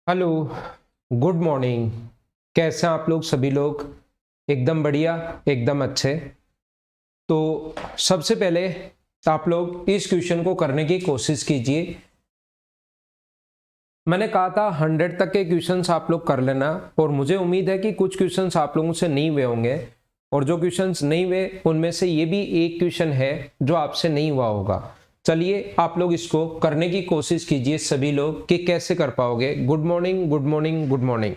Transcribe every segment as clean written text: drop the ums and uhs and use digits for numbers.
Hello, good morning. कैसे हैं आप लोग? सभी लोग एकदम बढ़िया, एकदम अच्छे। तो सबसे पहले आप लोग इस क्वेश्चन को करने की कोशिश कीजिए। मैंने कहा था 100 तक के क्वेश्चंस आप लोग कर लेना, और मुझे उम्मीद है कि कुछ क्वेश्चंस आप लोगों से नहीं हुए होंगे, और जो क्वेश्चंस नहीं हुए उनमें से ये भी एक क्वेश्चन है जो आपसे नहीं हुआ होगा। चलिए आप लोग इसको करने की कोशिश कीजिए सभी लोग कि कैसे कर पाओगे। Good morning, good morning, good morning.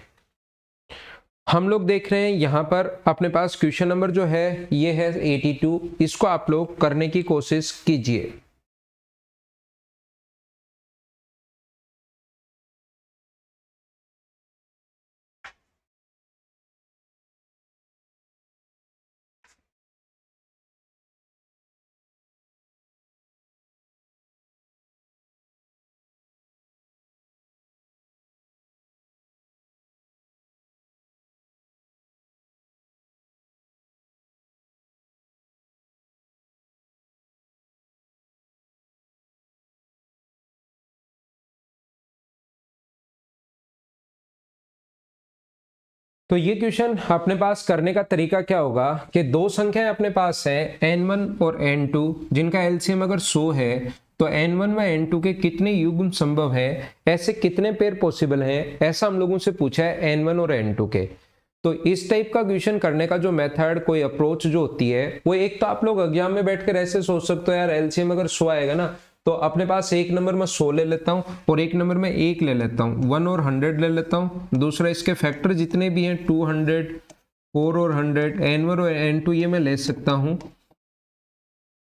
हम लोग देख रहे हैं यहाँ पर अपने पास क्वेश्चन नंबर जो है ये है 82। इसको आप लोग करने की कोशिश कीजिए। तो ये क्वेश्चन अपने पास करने का तरीका क्या होगा कि दो संख्याएं अपने पास है n1 और n2, जिनका एलसीएम अगर 100 है तो n1 व n2 के कितने युग्म संभव है, ऐसे कितने पेयर पॉसिबल हैं, ऐसा हम लोगों से पूछा है n1 और n2 के। तो इस टाइप का क्वेश्चन करने का जो मेथड, कोई अप्रोच जो होती है वो, एक तो आप लोग एग्जाम में बैठकर ऐसे सोच सकते हो यार एलसीएम अगर 100 आएगा ना, तो अपने पास एक नंबर में 100 ले लेता हूं और एक नंबर में 1 ले लेता हूं, 1 और 100 ले लेता हूं। दूसरा इसके फैक्टर जितने भी हैं 200, 4 और 100, n1 और n2 ये मैं ले सकता हूं।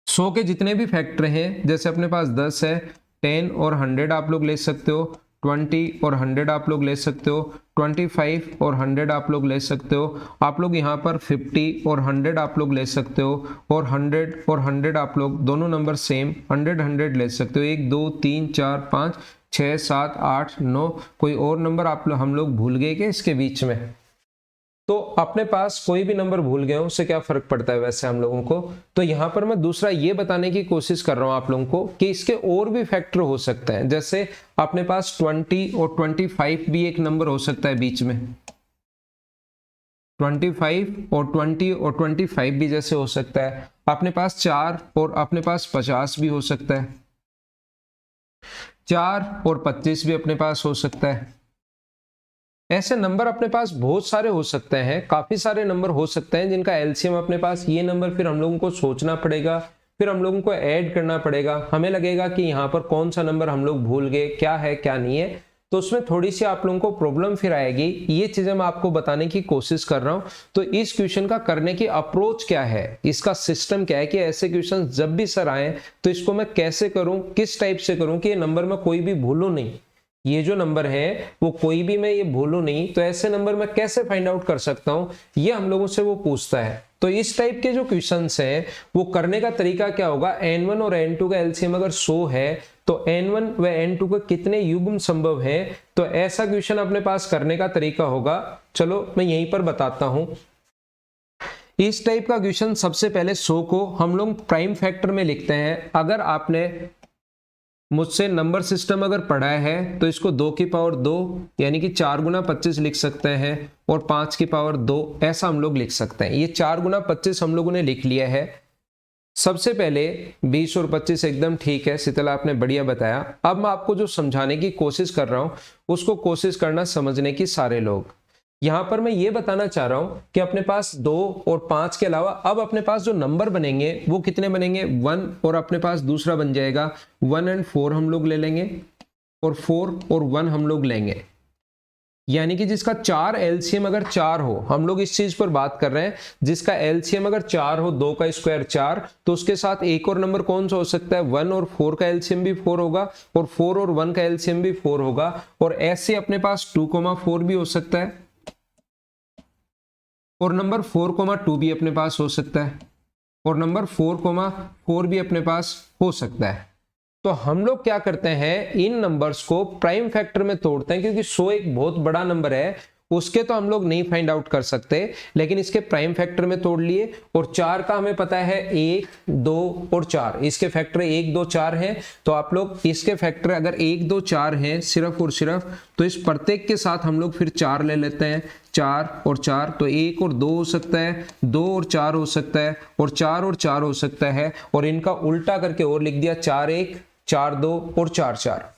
100 के जितने भी फैक्टर हैं, जैसे अपने पास 10 है, 10 और 100 आप लोग ले सकते हो, 20 और 100 आप लोग ले सकते हो, 25 और 100 आप लोग ले सकते हो। आप लोग यहाँ पर 50 और 100 आप लोग ले सकते हो, और 100 और 100 आप लोग दोनों नंबर सेम 100 100 ले सकते हो। 1 2 3 4 5 6 7 8 9। कोई और नंबर आप लोग हम लोग भूल गए क्या इसके बीच में? तो अपने पास कोई भी नंबर भूल गए हो उससे क्या फर्क पड़ता है वैसे हम लोगों को। तो यहां पर मैं दूसरा ये बताने की कोशिश कर रहा हूं आप लोगों को कि इसके और भी फैक्टर हो सकते हैं। जैसे अपने पास 20 और 25 भी एक नंबर हो सकता है बीच में। 25 और 20 और 25 भी जैसे हो सकता है। अपने पास 4 और अपने पास 50 भी हो सकता है। 4 और 25 भी अपने पास हो सकता है। ऐसे नंबर अपने पास बहुत सारे हो सकते हैं, काफी सारे नंबर हो सकते हैं जिनका एलसीएम अपने पास ये नंबर, फिर हम लोगों को सोचना पड़ेगा, फिर हम लोगों को ऐड करना पड़ेगा। हमें लगेगा कि यहाँ पर कौन सा नंबर हम लोग भूल गए, क्या है क्या नहीं है, तो उसमें थोड़ी सी आप लोगों को प्रॉब्लम फिर आएगी। ये चीजें मैं आपको बताने की कोशिश कर रहा हूं। तो इस क्वेश्चन का करने की अप्रोच क्या है, इसका सिस्टम क्या है कि ऐसे क्वेश्चन जब भी सर आए तो इसको मैं कैसे करूं, किस टाइप से करूं कि ये नंबर में कोई भी भूलूं नहीं। ये जो नंबर है वो कोई भी मैं ये भूलूं नहीं, तो ऐसे नंबर मैं कैसे फाइंड आउट कर सकता हूं, ये हम लोगों से वो पूछता है। तो इस टाइप के जो क्वेश्चंस हैं वो करने का तरीका क्या होगा, n1 और n2 का एलसीएम अगर 100 है तो n1 व n2 के कितने युग्म संभव है, तो ऐसा क्वेश्चन अपने पास करने का तरीका होगा। चलो मैं यहीं पर बताता हूं। इस टाइप का क्वेश्चन सबसे पहले 100 को हम लोग प्राइम फैक्टर में लिखते हैं। अगर आपने मुझसे नंबर सिस्टम अगर पढ़ा है तो इसको 2 की पावर 2 यानी कि 4 गुना 25 लिख सकते हैं, और 5 की पावर 2 ऐसा हम लोग लिख सकते हैं। ये 4 गुना 25 हम लोगों ने लिख लिया है। सबसे पहले 20 और 25 एकदम ठीक है, शीतल आपने बढ़िया बताया। अब मैं आपको जो समझाने की कोशिश कर रहा हूं उसको कोशिश करना समझने की सारे लोग। यहां पर मैं ये बताना चाह रहा हूं कि अपने पास 2 और 5 के अलावा अब अपने पास जो नंबर बनेंगे वो कितने बनेंगे, 1, और अपने पास दूसरा बन जाएगा 1 और 4 हम लोग ले लेंगे, और 4 और 1 हम लोग लेंगे। यानी कि जिसका 4 एलसीएम अगर 4 हो, हम लोग इस चीज पर बात कर रहे हैं, जिसका एलसीएम अगर 4 हो, 2 का स्क्वायर 4, तो उसके साथ एक और नंबर कौन सा हो सकता है, 1 और 4 का एलसीएम भी 4 होगा, और 4 और 1 का एलसीएम भी 4 होगा। और ऐसे अपने पास 2,4 भी हो सकता है, और नंबर 4,2 भी अपने पास हो सकता है, और नंबर 4,4 भी अपने पास हो सकता है। तो हम लोग क्या करते हैं, इन नंबर्स को प्राइम फैक्टर में तोड़ते हैं, क्योंकि 100 एक बहुत बड़ा नंबर है। उसके तो हम लोग नहीं फाइंड आउट कर सकते, लेकिन इसके प्राइम फैक्टर में तोड़ लिए। और 4 का हमें पता है 1, 2 और 4, इसके फैक्टर 1, 2, 4 हैं। तो आप लोग इसके फैक्टर अगर 1, 2, 4 हैं सिर्फ और सिर्फ, तो इस प्रत्येक के साथ हम लोग फिर 4 ले लेते हैं। 4 और 4 तो 1 और 2 हो सकता है, 2 और 4 हो सकता है, और 4 और 4 हो सकता है। और इनका उल्टा करके और लिख दिया 4, 1, 4, 2 और 4, 4।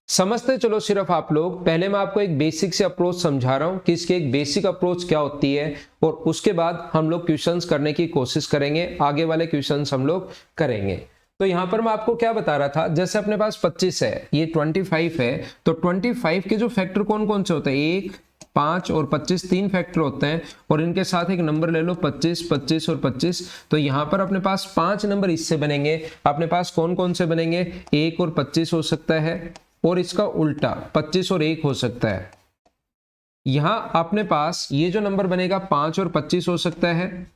समझते चलो सिर्फ आप लोग। पहले मैं आपको एक बेसिक से अप्रोच समझा रहा हूं कि इसकी एक बेसिक अप्रोच क्या होती है, और उसके बाद हम लोग क्वेश्चंस करने की कोशिश करेंगे। आगे वाले क्वेश्चंस हम लोग करेंगे। तो यहां पर मैं आपको क्या बता रहा था, जैसे अपने पास 25 है, ये 25 है, तो 25 के जो फैक्टर कौन कौन से होते हैं, 1, 5 और 25, 3 फैक्टर होते हैं। और इनके साथ एक नंबर ले लो 25, 25 और 25। तो यहां पर अपने पास 5 नंबर इससे बनेंगे। अपने पास कौन कौन से बनेंगे, 1 और 25 हो सकता है, और इसका उल्टा 25 और 1 हो सकता है। यहां अपने पास ये जो नंबर बनेगा 5 और 25 हो सकता है,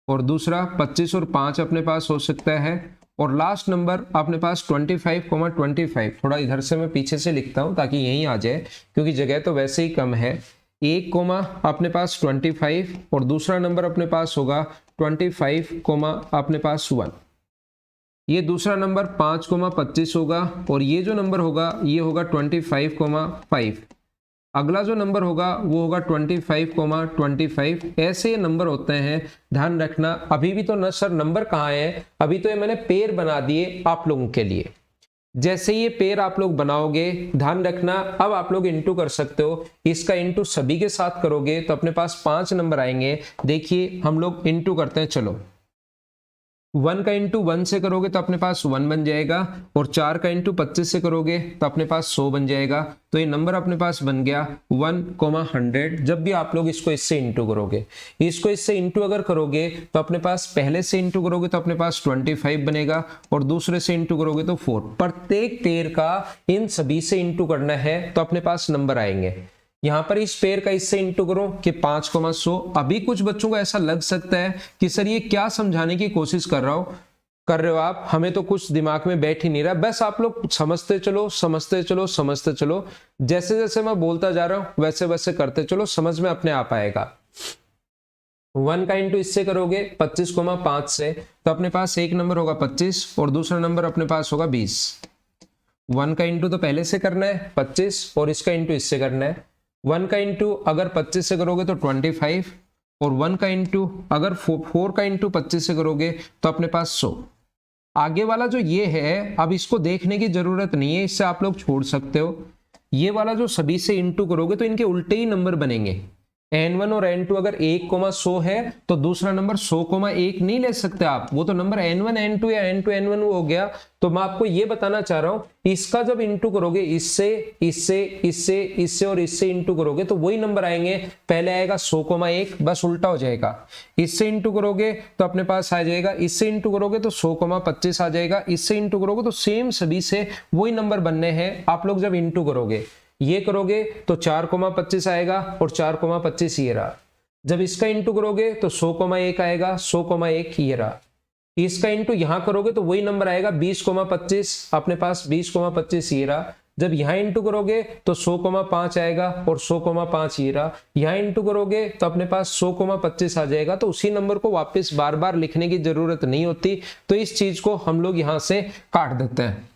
और दूसरा 25 और 5 अपने पास हो सकता है। और लास्ट नंबर अपने पास 25, थोड़ा इधर से मैं पीछे से लिखता हूं ताकि यहीं आ जाए, क्योंकि जगह तो वैसे ही कम है। 1 अपने पास 25, और दूसरा नंबर अपने पास होगा 25, अपने पास 1। ये दूसरा नंबर 5, 25 होगा, और ये जो नंबर होगा ये होगा 25, 5। अगला जो नंबर होगा वो होगा 25, 25। ऐसे नंबर होते हैं, ध्यान रखना। अभी भी तो न सर नंबर कहाँ है, अभी तो ये मैंने पेयर बना दिए आप लोगों के लिए। जैसे ये पेयर आप लोग बनाओगे, ध्यान रखना, अब आप लोग इंटू कर सकते हो। इसका इंटू सभी के साथ करोगे तो अपने पास 5 नंबर आएंगे। देखिए हम लोग इंटू करते हैं, चलो 1 का इंटू 1 से करोगे तो अपने पास 1 बन जाएगा, और 4 का इंटू 25 से करोगे तो अपने पास 100 बन जाएगा। तो ये नंबर अपने पास बन गया 1,100। जब भी आप लोग इसको इससे इंटू करोगे, इसको इससे इंटू अगर करोगे तो अपने पास पहले से इंटू करोगे तो अपने पास 25 बनेगा, और दूसरे से इंटू करोगे तो 4। प्रत्येक पेयर का इन सभी से इंटू करना है तो अपने पास नंबर आएंगे। यहां पर इस पेयर का इससे इंटू करो कि 5,100। अभी कुछ बच्चों को ऐसा लग सकता है कि सर ये क्या समझाने की कोशिश कर रहे हो आप, हमें तो कुछ दिमाग में बैठ ही नहीं रहा। बस आप लोग समझते चलो, समझते चलो, समझते चलो। जैसे जैसे मैं बोलता जा रहा हूं वैसे वैसे करते चलो, समझ में अपने आप आएगा। 1 का इंटू इससे करोगे 25,5 से, तो अपने पास एक नंबर होगा 25, और दूसरा नंबर अपने पास होगा 20। 1 का इंटू तो पहले से करना है 25, और इसका इंटू इससे करना है। 1 का इंटू अगर 25 से करोगे तो 25, और 1 का इंटू अगर 4 का इंटू 25 से करोगे तो अपने पास 100। आगे वाला जो ये है, अब इसको देखने की जरूरत नहीं है, इससे आप लोग छोड़ सकते हो। ये वाला जो सभी से इंटू करोगे तो इनके उल्टे ही नंबर बनेंगे। n1 और n2 अगर 1,100 है तो दूसरा नंबर 100,1 नहीं ले सकते आप, वो तो नंबर n1 n2 या n2 n1 हो गया। तो मैं आपको ये बताना चाह रहा हूं, इसका जब इंटू करोगे इससे इससे इससे इससे और इससे इंटू करोगे तो वही नंबर आएंगे। पहले आएगा 100,1, बस उल्टा हो जाएगा। इससे इंटू करोगे तो अपने पास आ जाएगा, इससे इंटू करोगे तो 100,25 आ जाएगा, इससे इंटू करोगे तो सेम सभी से वही नंबर बनने हैं। आप लोग जब इंटू करोगे, ये करोगे तो 4,25 आएगा, और 4,25 ये रहा। जब इसका इंटू करोगे तो 100,1 आएगा, 100,1 ये रहा। इसका इंटू यहां करोगे तो वही नंबर आएगा 20,25, अपने पास 20,25 ये रहा। जब यहां इंटू करोगे तो 100,5 आएगा, और 100,5 ये रहा। यहां इंटू करोगे तो अपने पास 100,25 आ जाएगा। तो उसी नंबर को वापस बार बार लिखने की जरूरत नहीं होती, तो इस चीज को हम लोग यहां से काट देते हैं।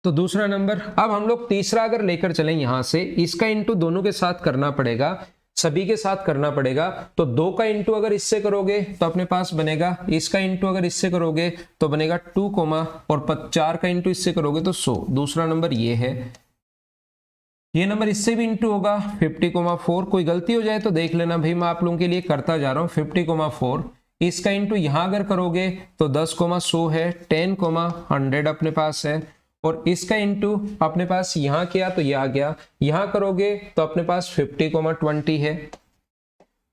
तो दूसरा नंबर, अब हम लोग तीसरा अगर लेकर चलें यहां से, इसका इंटू दोनों के साथ करना पड़ेगा, सभी के साथ करना पड़ेगा। तो 2 का इंटू अगर इससे करोगे तो अपने पास बनेगा, इसका इंटू अगर इससे करोगे तो बनेगा 2, और 4 का इंटू इससे करोगे तो 100। दूसरा नंबर ये है। ये नंबर इससे भी इंटू होगा 50,4। कोई गलती हो जाए तो देख लेना भाई, मैं आप लोगों के लिए करता जा रहा हूं। 50,4 इसका इंटू यहां अगर करोगे तो 10,100 है, 10,100 अपने पास है। और इसका इंटू अपने पास यहां किया तो ये आ गया, यहां करोगे तो अपने पास 50,20 है।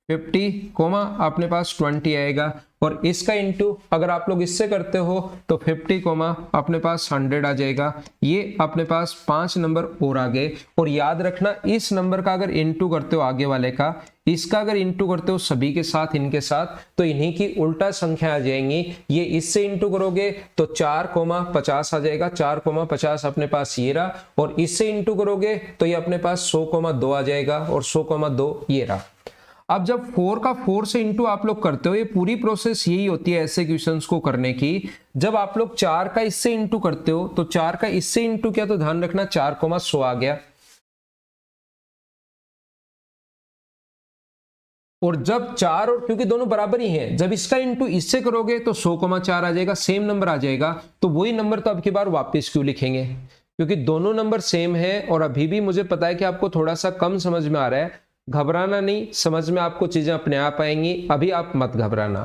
50 कोमा अपने पास 20 आएगा, और इसका इंटू अगर आप लोग इससे करते हो तो 50 कोमा अपने पास 100 आ जाएगा। ये अपने पास 5 नंबर और आ गए। और याद रखना, इस नंबर का अगर इंटू करते हो आगे वाले का, इसका अगर इंटू करते हो सभी के साथ, इनके साथ, तो इन्हीं की उल्टा संख्या आ जाएंगी। ये इससे इंटू करोगे तो 4,50 आ जाएगा, 4,50 अपने पास ये रहा, और इससे इंटू करोगे तो ये अपने पास 100,2 आ जाएगा, और 100,2 ये रहा। अब जब 4 का 4 से इंटू आप लोग करते हो, ये पूरी प्रोसेस यही होती है ऐसे क्वेश्चंस को करने की। जब आप लोग 4 का इससे इंटू करते हो तो 4 का इससे इंटू किया तो ध्यान रखना 4,100 आ गया। और जब 4 और, क्योंकि दोनों बराबर ही हैं, जब इसका इंटू इससे करोगे तो 100,4 आ जाएगा, सेम नंबर आ जाएगा। तो वही नंबर तो अब की बार वापस क्यों लिखेंगे, क्योंकि दोनों नंबर सेम है। और अभी भी मुझे पता है कि आपको थोड़ा सा कम समझ में आ रहा है, घबराना नहीं, समझ में आपको चीजें अपने आप आएंगी, अभी आप मत घबराना।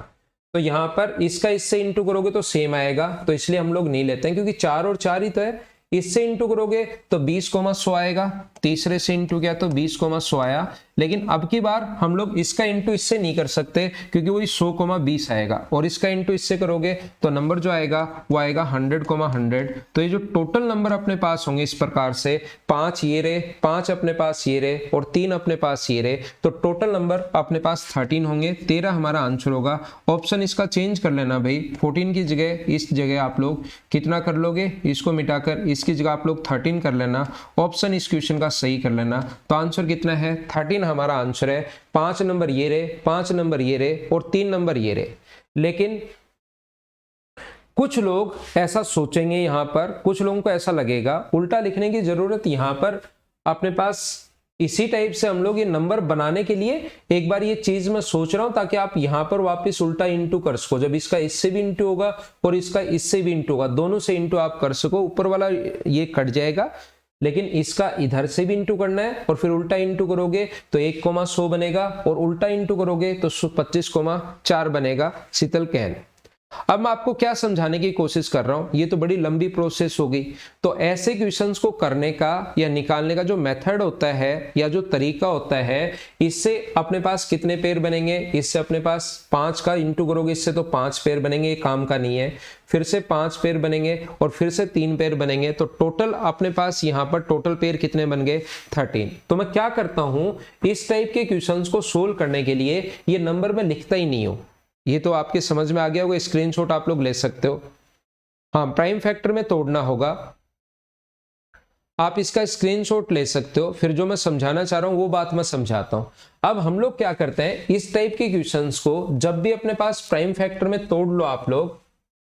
तो यहां पर इसका इससे इंटू करोगे तो सेम आएगा, तो इसलिए हम लोग नहीं लेते हैं, क्योंकि 4 और 4 ही तो है। इससे इंटू करोगे तो 20,100 आएगा, तीसरे से इंटू किया तो 20,100 आया। लेकिन अब की बार हम लोग इसका इंटू इससे नहीं कर सकते, क्योंकि वही 100,20 आएगा, और इसका इंटू इससे करोगे तो नंबर जो आएगा वो आएगा 100,100। तो ये जो टोटल नंबर अपने पास होंगे इस प्रकार से, 5 ये रहे, 5 अपने पास ये रहे, और 3 अपने पास ये रहे, तो टोटल नंबर अपने पास 13 होंगे। 13 हमारा आंसर होगा। ऑप्शन इसका चेंज कर लेना भाई, 14 की जगह इस जगह आप लोग कितना कर लोगे, इसको मिटाकर इसकी जगह आप लोग 13 कर लेना। ऑप्शन इस क्वेश्चन का सही कर लेना। तो आंसर कितना है, 13 हमारा आंसर है। 5 नंबर ये रहे, 5 नंबर ये रहे, और 3 नंबर ये रहे। लेकिन कुछ लोग ऐसा सोचेंगे, यहां पर कुछ लोगों को ऐसा लगेगा, उल्टा लिखने की जरूरत यहां पर अपने पास इसी टाइप से हम लोग ये नंबर बनाने के लिए एक बार ये चीज मैं सोच रहा हूं, ताकि आप यहां पर वापस उल्टा इंटू कर सको। जब इसका इससे भी इंटू होगा और इसका इससे भी इंटू होगा, दोनों से इंटू आप कर सको। ऊपर वाला ये कट जाएगा, लेकिन इसका इधर से भी इंटू करना है, और फिर उल्टा इंटू करोगे तो 1,100 बनेगा, और उल्टा इंटू करोगे तो 25,4 बनेगा। शीतल कहन। अब मैं आपको क्या समझाने की कोशिश कर रहा हूं, ये तो बड़ी लंबी प्रोसेस होगी। तो ऐसे क्वेश्चंस को करने का या निकालने का जो मेथड होता है या जो तरीका होता है, इससे अपने पास कितने पेयर बनेंगे, इससे अपने पास 5 का इंटू करोगे इससे तो 5 पेयर बनेंगे, ये काम का नहीं है। फिर से 5 पेयर बनेंगे, और फिर से 3 पेयर बनेंगे, तो टोटल अपने पास यहां पर टोटल पेयर कितने बन गए, 13। तो मैं क्या करता हूं, इस टाइप के क्वेश्चंस को सोल्व करने के लिए ये नंबर मैं लिखता ही नहीं हूं। ये तो आपके समझ में आ गया होगा, स्क्रीनशॉट आप लोग ले सकते हो। हाँ, प्राइम फैक्टर में तोड़ना होगा, आप इसका स्क्रीनशॉट ले सकते हो। फिर जो मैं समझाना चाह रहा हूं वो बात मैं समझाता हूं। अब हम लोग क्या करते हैं, इस टाइप के क्वेश्चंस को जब भी अपने पास प्राइम फैक्टर में तोड़ लो आप लोग,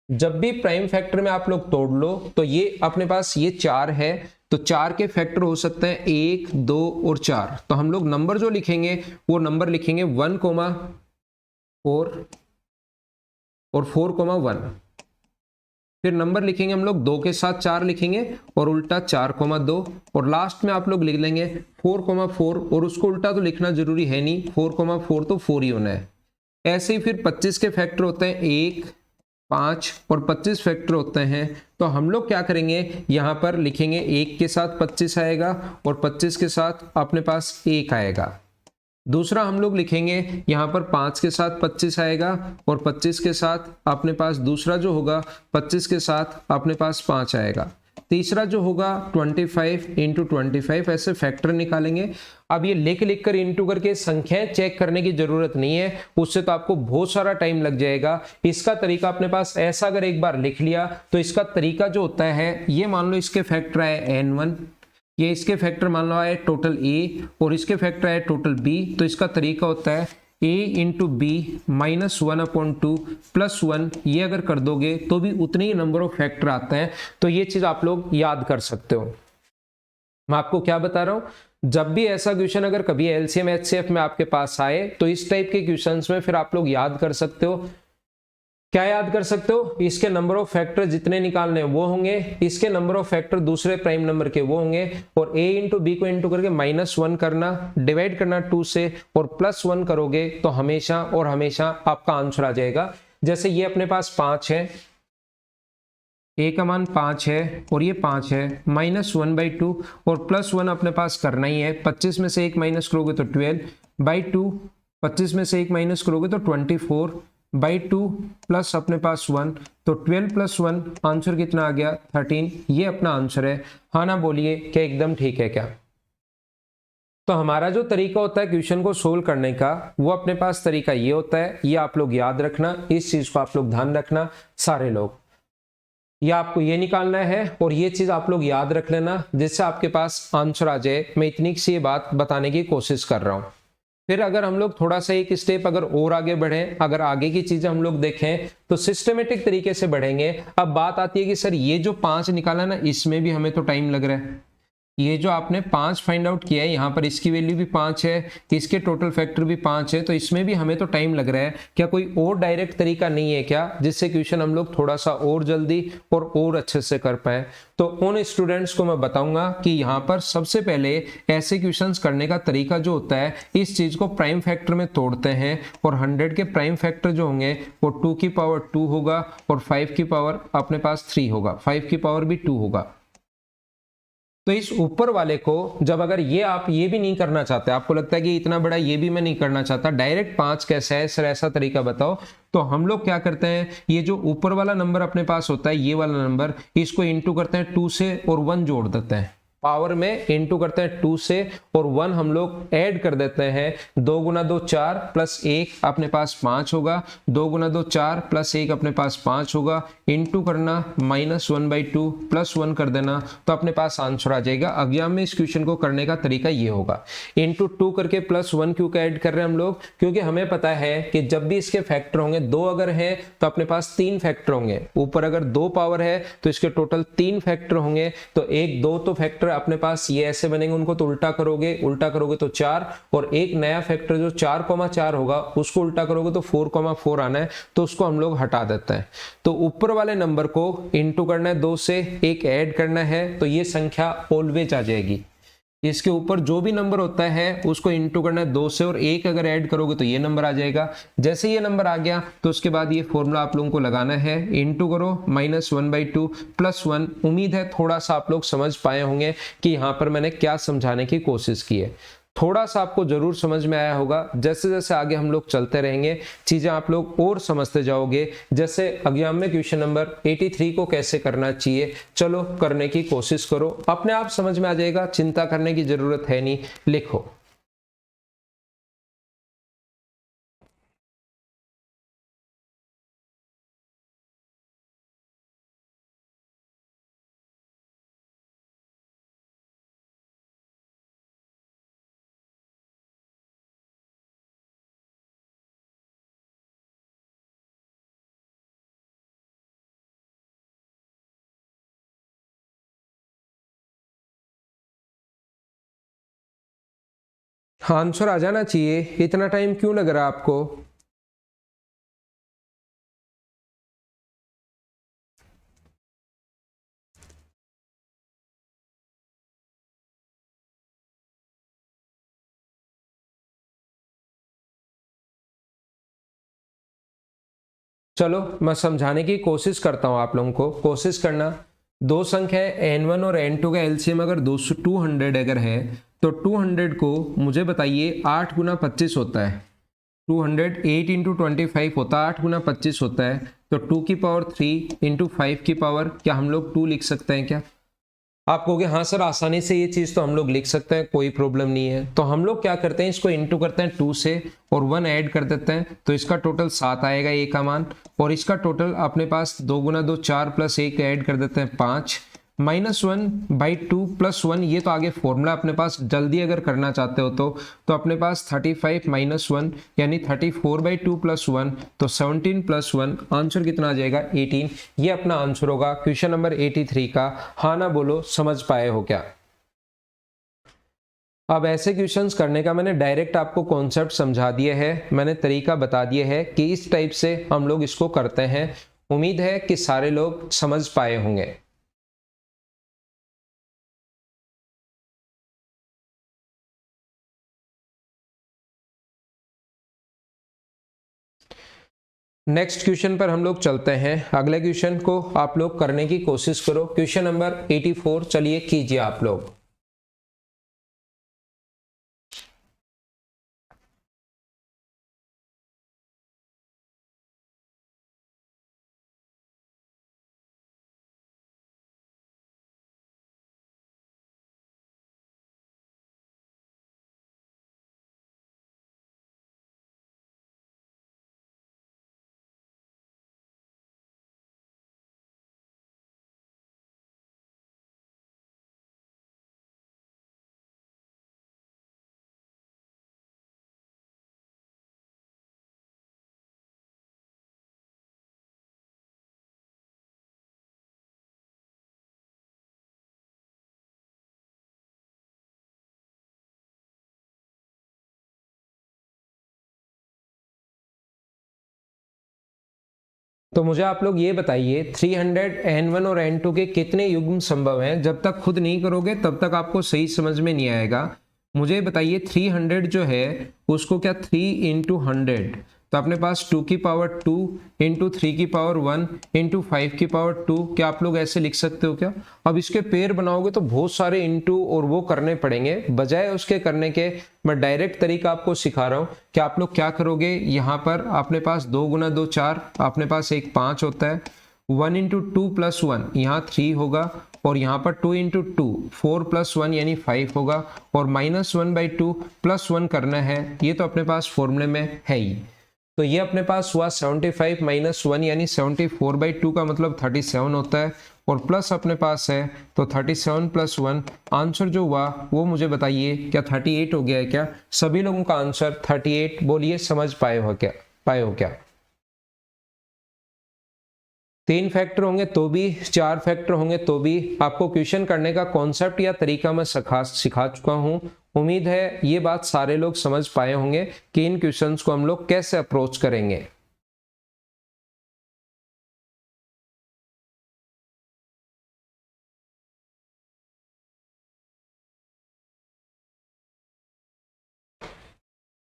जब भी प्राइम फैक्टर में आप लोग तोड़ लो, तो ये अपने पास ये 4 है, तो 4 के फैक्टर हो सकते हैं 1, 2 और 4। तो हम लोग नंबर जो लिखेंगे वो नंबर लिखेंगे 1,4 और 4,1। फिर नंबर लिखेंगे हम लोग 2 के साथ 4 लिखेंगे, और उल्टा 4,2, और लास्ट में आप लोग लिख लेंगे 4,4, और उसको उल्टा तो लिखना जरूरी है नहीं, 4,4 तो 4 ही होना है। ऐसे ही फिर 25 के फैक्टर होते हैं 1, 5 और 25 फैक्टर होते हैं। तो हम लोग क्या करेंगे, यहां पर लिखेंगे 1 के साथ 25 आएगा, और 25 के साथ अपने पास 1 आएगा। दूसरा हम लोग लिखेंगे यहां पर 5 के साथ 25 आएगा, और 25 के साथ अपने पास दूसरा जो होगा 25 के साथ अपने पास 5 आएगा। तीसरा जो होगा 25 इंटू 25, ऐसे फैक्टर निकालेंगे। अब ये लिख लिख कर इंटू करके संख्याएं चेक करने की जरूरत नहीं है, उससे तो आपको बहुत सारा टाइम लग जाएगा। इसका तरीका अपने पास ऐसा, अगर एक बार लिख लिया तो इसका तरीका जो होता है, ये मान लो इसके फैक्टर आए n1, ये इसके फैक्टर मान लो आए टोटल a, और इसके फैक्टर आए टोटल b। तो इसका तरीका होता है a इंटू बी -1/2 +1। ये अगर कर दोगे तो भी उतने ही नंबर ऑफ फैक्टर आते हैं। तो ये चीज आप लोग याद कर सकते हो। मैं आपको क्या बता रहा हूं, जब भी ऐसा क्वेश्चन अगर कभी एलसीएम एचसीएफ में आपके पास आए, तो इस टाइप के क्वेश्चंस में फिर आप लोग याद कर सकते हो। क्या याद कर सकते हो, इसके नंबर ऑफ फैक्टर जितने निकालने हैं वो होंगे, इसके नंबर ऑफ फैक्टर दूसरे प्राइम नंबर के वो होंगे, और a इंटू बी को इंटू करके -1 करना, डिवाइड करना 2 से, और +1 करोगे तो हमेशा और हमेशा आपका आंसर आ जाएगा। जैसे ये अपने पास 5 है, a का मान 5 है और ये 5 है, -1/2 और +1 अपने पास करना ही है। 25 में से 1 माइनस करोगे तो 12/2, 25 में से 1 माइनस करोगे तो 24/2 प्लस अपने पास 1, तो 12 + 1 आंसर कितना आ गया 13। ये अपना आंसर है। हाँ ना बोलिए क्या एकदम ठीक है क्या? तो हमारा जो तरीका होता है क्वेश्चन को सोल्व करने का, वो अपने पास तरीका ये होता है, ये आप लोग याद रखना, इस चीज को आप लोग ध्यान रखना सारे लोग। ये आपको ये निकालना है और ये चीज आप लोग याद रख लेना, जिससे आपके पास आंसर आ जाए। मैं इतनी सी ये बात बताने की कोशिश कर रहा हूं। फिर अगर हम लोग थोड़ा सा एक स्टेप अगर और आगे बढ़े, अगर आगे की चीजें हम लोग देखें तो सिस्टमेटिक तरीके से बढ़ेंगे। अब बात आती है कि सर ये जो 5 निकाला ना, इसमें भी हमें तो टाइम लग रहा है। ये जो आपने 5 फाइंड आउट किया है, यहाँ पर इसकी वैल्यू भी 5 है, इसके टोटल फैक्टर भी 5 है, तो इसमें भी हमें तो टाइम लग रहा है। क्या कोई और डायरेक्ट तरीका नहीं है क्या, जिससे क्वेश्चन हम लोग थोड़ा सा और जल्दी और अच्छे से कर पाए? तो उन स्टूडेंट्स को मैं बताऊंगा कि यहाँ पर सबसे पहले ऐसे क्वेश्चंस करने का तरीका जो होता है, इस चीज को प्राइम फैक्टर में तोड़ते हैं, और 100 के प्राइम फैक्टर जो होंगे वो 2 की पावर 2 होगा और 5 की पावर अपने पास 3 होगा, 5 की पावर भी 2 होगा। तो इस ऊपर वाले को जब अगर ये आप ये भी नहीं करना चाहते, आपको लगता है कि इतना बड़ा ये भी मैं नहीं करना चाहता, डायरेक्ट 5 कैसे है सर, ऐसा तरीका बताओ, तो हम लोग क्या करते हैं, ये जो ऊपर वाला नंबर अपने पास होता है, ये वाला नंबर, इसको इंटू करते हैं 2 से और 1 जोड़ देते हैं। पावर में इंटू करते हैं 2 से और 1 हम लोग ऐड कर देते हैं। 2 × 2 4 प्लस 1 अपने पास 5 होगा, 2 × 2 4 प्लस 1 अपने पास 5 होगा, इंटू करना -1/2 प्लस 1 कर देना, तो अपने पास आंसर आ जाएगा। एग्जाम में इस क्वेश्चन को करने का तरीका ये होगा। इंटू 2 करके प्लस 1 क्यों ऐड कर रहे हैं हम लोग, क्योंकि हमें पता है कि जब भी इसके फैक्टर होंगे 2 अगर है तो अपने पास 3 फैक्टर होंगे। ऊपर अगर 2 पावर है तो इसके टोटल 3 फैक्टर होंगे, तो 1 2 तो फैक्टर अपने पास ये ऐसे बनेंगे, उनको तो उल्टा करोगे तो 4, और एक नया फैक्टर जो 4,4 होगा उसको उल्टा करोगे तो 4,4 आना है, तो उसको हम लोग हटा देते हैं। तो ऊपर वाले नंबर को इंटू करना है 2 से, एक ऐड करना है, तो ये संख्या ऑलवेज आ जाएगी। इसके ऊपर जो भी नंबर होता है उसको इंटू करना है 2 से, और एक अगर ऐड करोगे तो ये नंबर आ जाएगा। जैसे ये नंबर आ गया तो उसके बाद ये फॉर्मूला आप लोगों को लगाना है, इंटू करो -1/2 प्लस 1। उम्मीद है थोड़ा सा आप लोग समझ पाए होंगे कि यहाँ पर मैंने क्या समझाने की कोशिश की है। थोड़ा सा आपको जरूर समझ में आया होगा। जैसे जैसे आगे हम लोग चलते रहेंगे चीजें आप लोग और समझते जाओगे। जैसे एग्जाम में क्वेश्चन नंबर 83 को कैसे करना चाहिए, चलो करने की कोशिश करो, अपने आप समझ में आ जाएगा, चिंता करने की जरूरत है नहीं। लिखो, आंसर आ जाना चाहिए, इतना टाइम क्यों लग रहा है आपको? चलो मैं समझाने की कोशिश करता हूं आप लोगों को। कोशिश करना, दो संख्या है n1 और n2 का एलसीएम अगर 200 अगर है तो 200 को मुझे बताइए 8 × 25 होता है। 200 8 × 25 होता है, 8 × 25 होता है, तो 2 की पावर 3 × 5 की पावर, क्या हम लोग 2 लिख सकते हैं क्या? आप कहोगे हाँ सर आसानी से ये चीज तो हम लोग लिख सकते हैं, कोई प्रॉब्लम नहीं है। तो हम लोग क्या करते हैं, इसको इंटू करते हैं 2 से और 1 ऐड कर देते हैं, तो इसका टोटल 7 आएगा ए का मान, और इसका टोटल अपने पास 2 × 2 4 प्लस 1 ऐड कर देते हैं 5, -1/2 प्लस 1, ये तो आगे फॉर्मूला अपने पास जल्दी अगर करना चाहते हो तो अपने पास 35 - 1 यानी 34/2 प्लस 1, तो 17 प्लस 1 आंसर कितना आ जाएगा 18। ये अपना आंसर होगा क्वेश्चन नंबर 83 का। हाँ ना बोलो, समझ पाए हो क्या? अब ऐसे क्वेश्चंस करने का मैंने डायरेक्ट आपको कॉन्सेप्ट समझा दिया है, मैंने तरीका बता दिया है कि इस टाइप से हम लोग इसको करते हैं। उम्मीद है कि सारे लोग समझ पाए होंगे। नेक्स्ट क्वेश्चन पर हम लोग चलते हैं। अगले क्वेश्चन को आप लोग करने की कोशिश करो, क्वेश्चन नंबर 84 चलिए कीजिए आप लोग। तो मुझे आप लोग ये बताइए 300 n1 और n2 के कितने युग्म संभव हैं। जब तक खुद नहीं करोगे तब तक आपको सही समझ में नहीं आएगा। मुझे बताइए 300 जो है उसको क्या 3 इंटू 100, तो अपने पास 2 की पावर 2 इंटू 3 की पावर 1 इंटू 5 की पावर 2, क्या आप लोग ऐसे लिख सकते हो क्या? अब इसके पेयर बनाओगे तो बहुत सारे इंटू और वो करने पड़ेंगे, बजाय उसके करने के मैं डायरेक्ट तरीका आपको सिखा रहा हूँ कि आप लोग क्या करोगे। यहाँ पर अपने पास 2 गुना 2 4, अपने पास एक 5 होता है, 1 इंटू 2 प्लस 1 यहाँ 3 होगा, और यहाँ पर 2 इंटू 2 4 प्लस 1 यानी 5 होगा, और -1/2 प्लस 1 करना है, ये तो अपने पास फॉर्मूले में है ही। तो ये अपने पास हुआ 75 माइनस 1 यानी 74/2 का मतलब 37 होता है, और प्लस अपने पास है तो 37 प्लस 1, आंसर जो हुआ वो मुझे बताइए क्या 38 हो गया है क्या? सभी लोगों का आंसर 38, बोलिए समझ पाए हो क्या? 3 फैक्टर होंगे तो भी, 4 फैक्टर होंगे तो भी, आपको क्वेश्चन करने का कॉन्सेप्ट या तरीका मैं सिखा चुका हूं। उम्मीद है ये बात सारे लोग समझ पाए होंगे कि इन क्वेश्चंस को हम लोग कैसे अप्रोच करेंगे।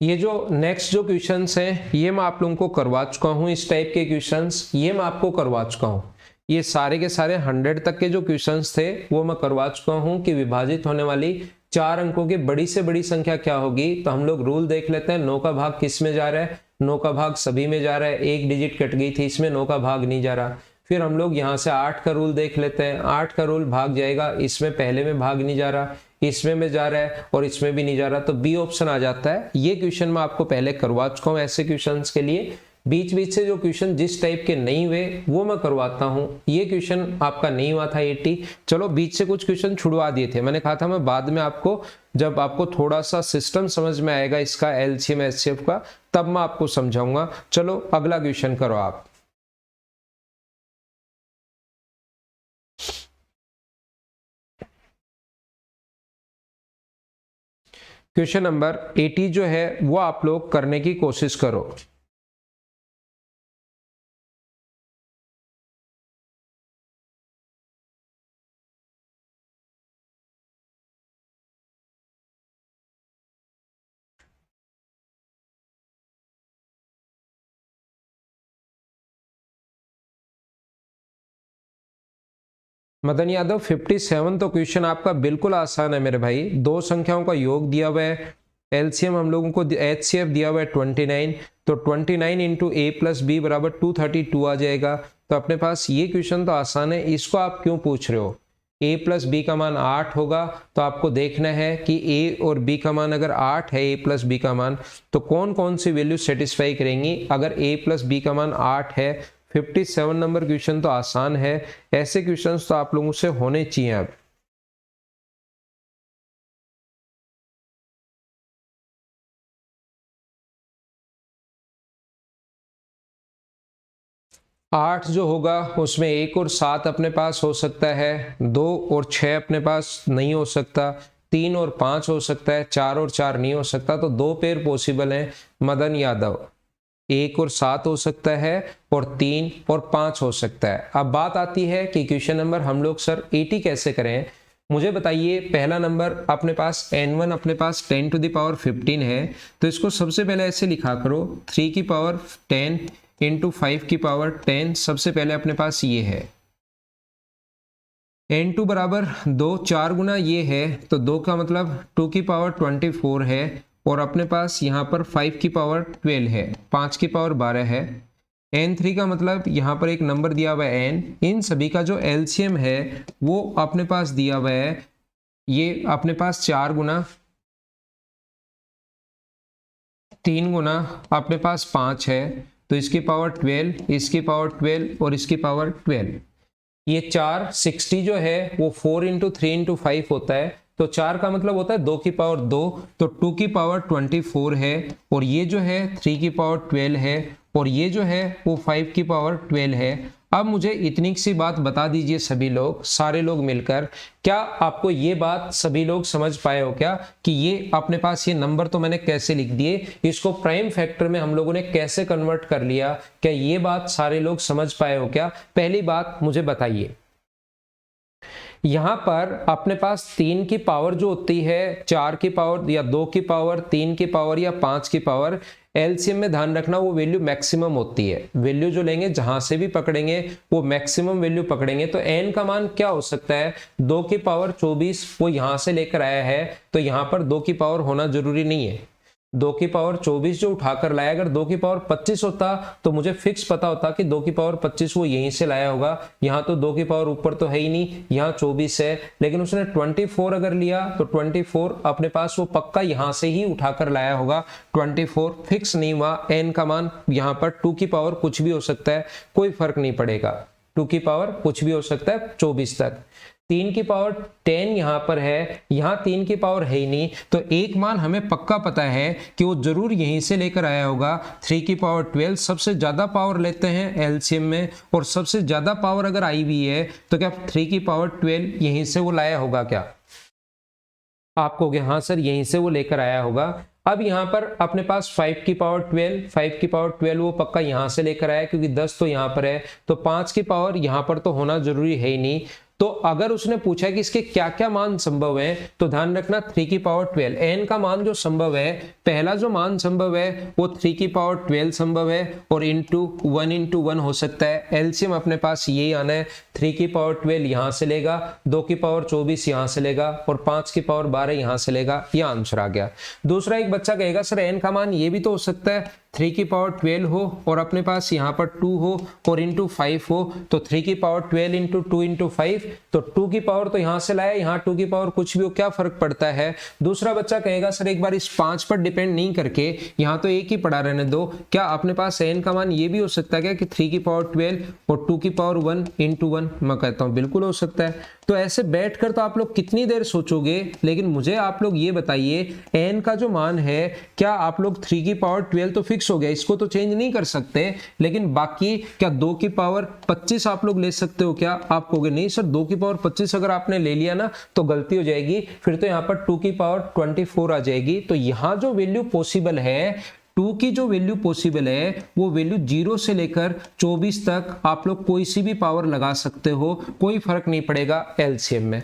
ये जो नेक्स्ट जो क्वेश्चंस हैं ये मैं आप लोगों को करवा चुका हूं, इस टाइप के क्वेश्चंस ये मैं आपको करवा चुका हूं। ये सारे के सारे 100 तक के जो क्वेश्चंस थे वो मैं करवा चुका हूं कि विभाजित होने वाली 4 अंकों की बड़ी से बड़ी संख्या क्या होगी। तो हम लोग रूल देख लेते हैं, 9 का भाग किस में जा रहा है? 9 का भाग सभी में जा रहा है, एक डिजिट कट गई थी इसमें 9 का भाग नहीं जा रहा। फिर हम लोग यहाँ से 8 का रूल देख लेते हैं, 8 का रूल भाग जाएगा, इसमें पहले में भाग नहीं जा रहा, इसमें में जा रहा है और इसमें भी नहीं जा रहा, तो बी ऑप्शन आ जाता है। ये क्वेश्चन मैं आपको पहले करवा चुका हूँ ऐसे क्वेश्चंस के लिए। बीच बीच से जो क्वेश्चन जिस टाइप के नहीं हुए वो मैं करवाता हूँ। ये क्वेश्चन आपका नहीं हुआ था 80, चलो बीच से कुछ क्वेश्चन छुड़वा दिए थे, मैंने कहा था मैं बाद में आपको, जब आपको थोड़ा सा सिस्टम समझ में आएगा इसका एलसीएम एचसीएफ का, तब मैं आपको समझाऊंगा। चलो अगला क्वेश्चन करो आप। क्वेश्चन नंबर 80 जो है वो आप लोग करने की कोशिश करो। मदन यादव 57 तो क्वेश्चन आपका बिल्कुल आसान है मेरे भाई। दो संख्याओं का योग दिया हुआ है, एलसीएम हम लोगों को एचसीएफ दिया हुआ है 29, तो 29 इंटू ए प्लस बी बराबर 232 आ जाएगा। तो अपने पास ये क्वेश्चन तो आसान है, इसको आप क्यों पूछ रहे हो? a प्लस बी का मान 8 होगा, तो आपको देखना है कि a और b का मान अगर 8 है, a प्लस बी का मान, तो कौन कौन सी वैल्यू सेटिस्फाई करेंगी। अगर a प्लस बी का मान 8 है, 57 नंबर क्वेश्चन तो आसान है, ऐसे क्वेश्चंस तो आप लोगों से होने चाहिए। अब आठ जो होगा उसमें 1 और 7 अपने पास हो सकता है, 2 और 6 अपने पास नहीं हो सकता, 3 और 5 हो सकता है, 4 और 4 नहीं हो सकता। तो 2 पेयर पॉसिबल हैं मदन यादव, 1 और 7 हो सकता है और 3 और 5 हो सकता है। अब बात आती है कि क्वेश्चन नंबर हम लोग सर 80 कैसे करें। मुझे बताइए, पहला नंबर अपने पास n1 अपने पास 10 टू द पावर 15 है, तो इसको सबसे पहले ऐसे लिखा करो 3 की पावर 10 इंटू 5 की पावर 10। सबसे पहले अपने पास ये है n2 बराबर 2, 4 गुना ये है तो 2 का मतलब 2 की पावर 24 है, और अपने पास यहाँ पर 5 की पावर 12 है, 5 की पावर 12 है। n3 का मतलब यहाँ पर एक नंबर दिया हुआ है n, इन सभी का जो एलसीएम है वो अपने पास दिया हुआ है, ये अपने पास 4 गुना 3 गुना अपने पास 5 है, तो इसकी पावर 12, इसकी पावर 12 और इसकी पावर 12। ये 4 60 जो है वो 4 इंटू 3 इंटू 5 होता है, तो 4 का मतलब होता है 2 की पावर 2, तो 2 की पावर 24 है, और ये जो है 3 की पावर 12 है, और ये जो है वो 5 की पावर 12 है। अब मुझे इतनी सी बात बता दीजिए सभी लोग, सारे लोग मिलकर, क्या आपको ये बात सभी लोग समझ पाए हो क्या कि ये अपने पास ये नंबर तो मैंने कैसे लिख दिए, इसको प्राइम फैक्टर में हम लोगों ने कैसे कन्वर्ट कर लिया, क्या ये बात सारे लोग समझ पाए हो क्या? पहली बात मुझे बताइए, यहां पर अपने पास 3 की पावर जो होती है, 4 की पावर या 2 की पावर, 3 की पावर या 5 की पावर, एलसीएम में ध्यान रखना वो वैल्यू मैक्सिमम होती है। वैल्यू जो लेंगे जहां से भी पकड़ेंगे वो मैक्सिमम वैल्यू पकड़ेंगे। तो एन का मान क्या हो सकता है, 2 की पावर 24 वो यहां से लेकर आया है, तो यहां पर 2 की पावर होना जरूरी नहीं है। 2 की पावर 24 जो उठाकर लाया, अगर 2 की पावर 25 होता तो मुझे फिक्स पता होता कि 2 की पावर 25 वो यहीं से लाया होगा। यहाँ तो 2 की पावर ऊपर तो है ही नहीं, यहाँ 24 है, लेकिन उसने 24 अगर लिया तो 24 अपने पास वो पक्का यहाँ से ही उठाकर लाया होगा। 24 फिक्स नहीं हुआ। एन का मान यहाँ पर 2 की पावर कुछ भी हो सकता है, कोई फर्क नहीं पड़ेगा। 2 की पावर कुछ भी हो सकता है 24 तक। 3 की पावर 10 यहां पर है, यहां 3 की पावर है ही नहीं, तो एक मान हमें पक्का पता है कि वो जरूर यहीं से लेकर आया होगा। 3 की पावर 12 सबसे ज्यादा पावर लेते हैं एलसीएम में, और सबसे ज्यादा पावर अगर आई हुई है तो क्या 3 की पावर 12 यहीं से वो लाया होगा? क्या आप कहोगे हाँ सर यहीं से वो लेकर आया होगा। अब यहां पर अपने पास 5 की पावर 12, 5 की पावर 12 वो पक्का यहां से लेकर आया, क्योंकि 10 तो यहां पर है, तो 5 की पावर यहां पर तो होना जरूरी है ही नहीं। तो अगर उसने पूछा कि इसके क्या क्या मान संभव है, तो ध्यान रखना 3 की पावर 12, एन का मान जो संभव है, पहला जो मान संभव है वो 3 की पावर 12 संभव है, और इंटू 1 हो सकता है। एलसीएम अपने पास यही आना है, 3 की पावर 12 यहां से लेगा, 2 की पावर 24 यहां से लेगा, और 5 की पावर 12 यहां से लेगा। यह आंसर आ गया। दूसरा एक बच्चा कहेगा सर एन का मान ये भी तो हो सकता है 3 की पावर 12 हो और अपने पास यहाँ पर 2 हो और इंटू 5 हो, तो 3 की पावर 12 इंटू 2 इंटू 5, तो 2 की पावर तो यहाँ से लाया, यहाँ 2 की पावर कुछ भी हो, क्या फर्क पड़ता है। दूसरा बच्चा कहेगा सर एक बार इस 5 पर डिपेंड नहीं करके यहाँ तो एक ही पड़ा रहने दो, क्या अपने पास एन का मान ये भी हो सकता है क्या कि 3 की पावर 12 और 2 की पावर 1 इंटू 1? मैं कहता हूँ बिल्कुल हो सकता है। तो ऐसे बैठकर तो आप लोग कितनी देर सोचोगे, लेकिन मुझे आप लोग ये बताइए एन का जो मान है, क्या आप लोग 3 की पावर 12 तो फिक्स हो गया, इसको तो चेंज नहीं कर सकते, लेकिन बाकी क्या 2 की पावर 25 आप लोग ले सकते हो क्या? आप कहोगे नहीं सर 2 की पावर 25 अगर आपने ले लिया ना तो गलती हो जाएगी, फिर तो यहाँ पर 2 की पावर 24 आ जाएगी। तो यहाँ जो वैल्यू पॉसिबल है, 2 की जो वैल्यू पॉसिबल है वो वैल्यू 0 से लेकर 24 तक आप लोग कोई सी भी पावर लगा सकते हो, कोई फर्क नहीं पड़ेगा एलसीएम में।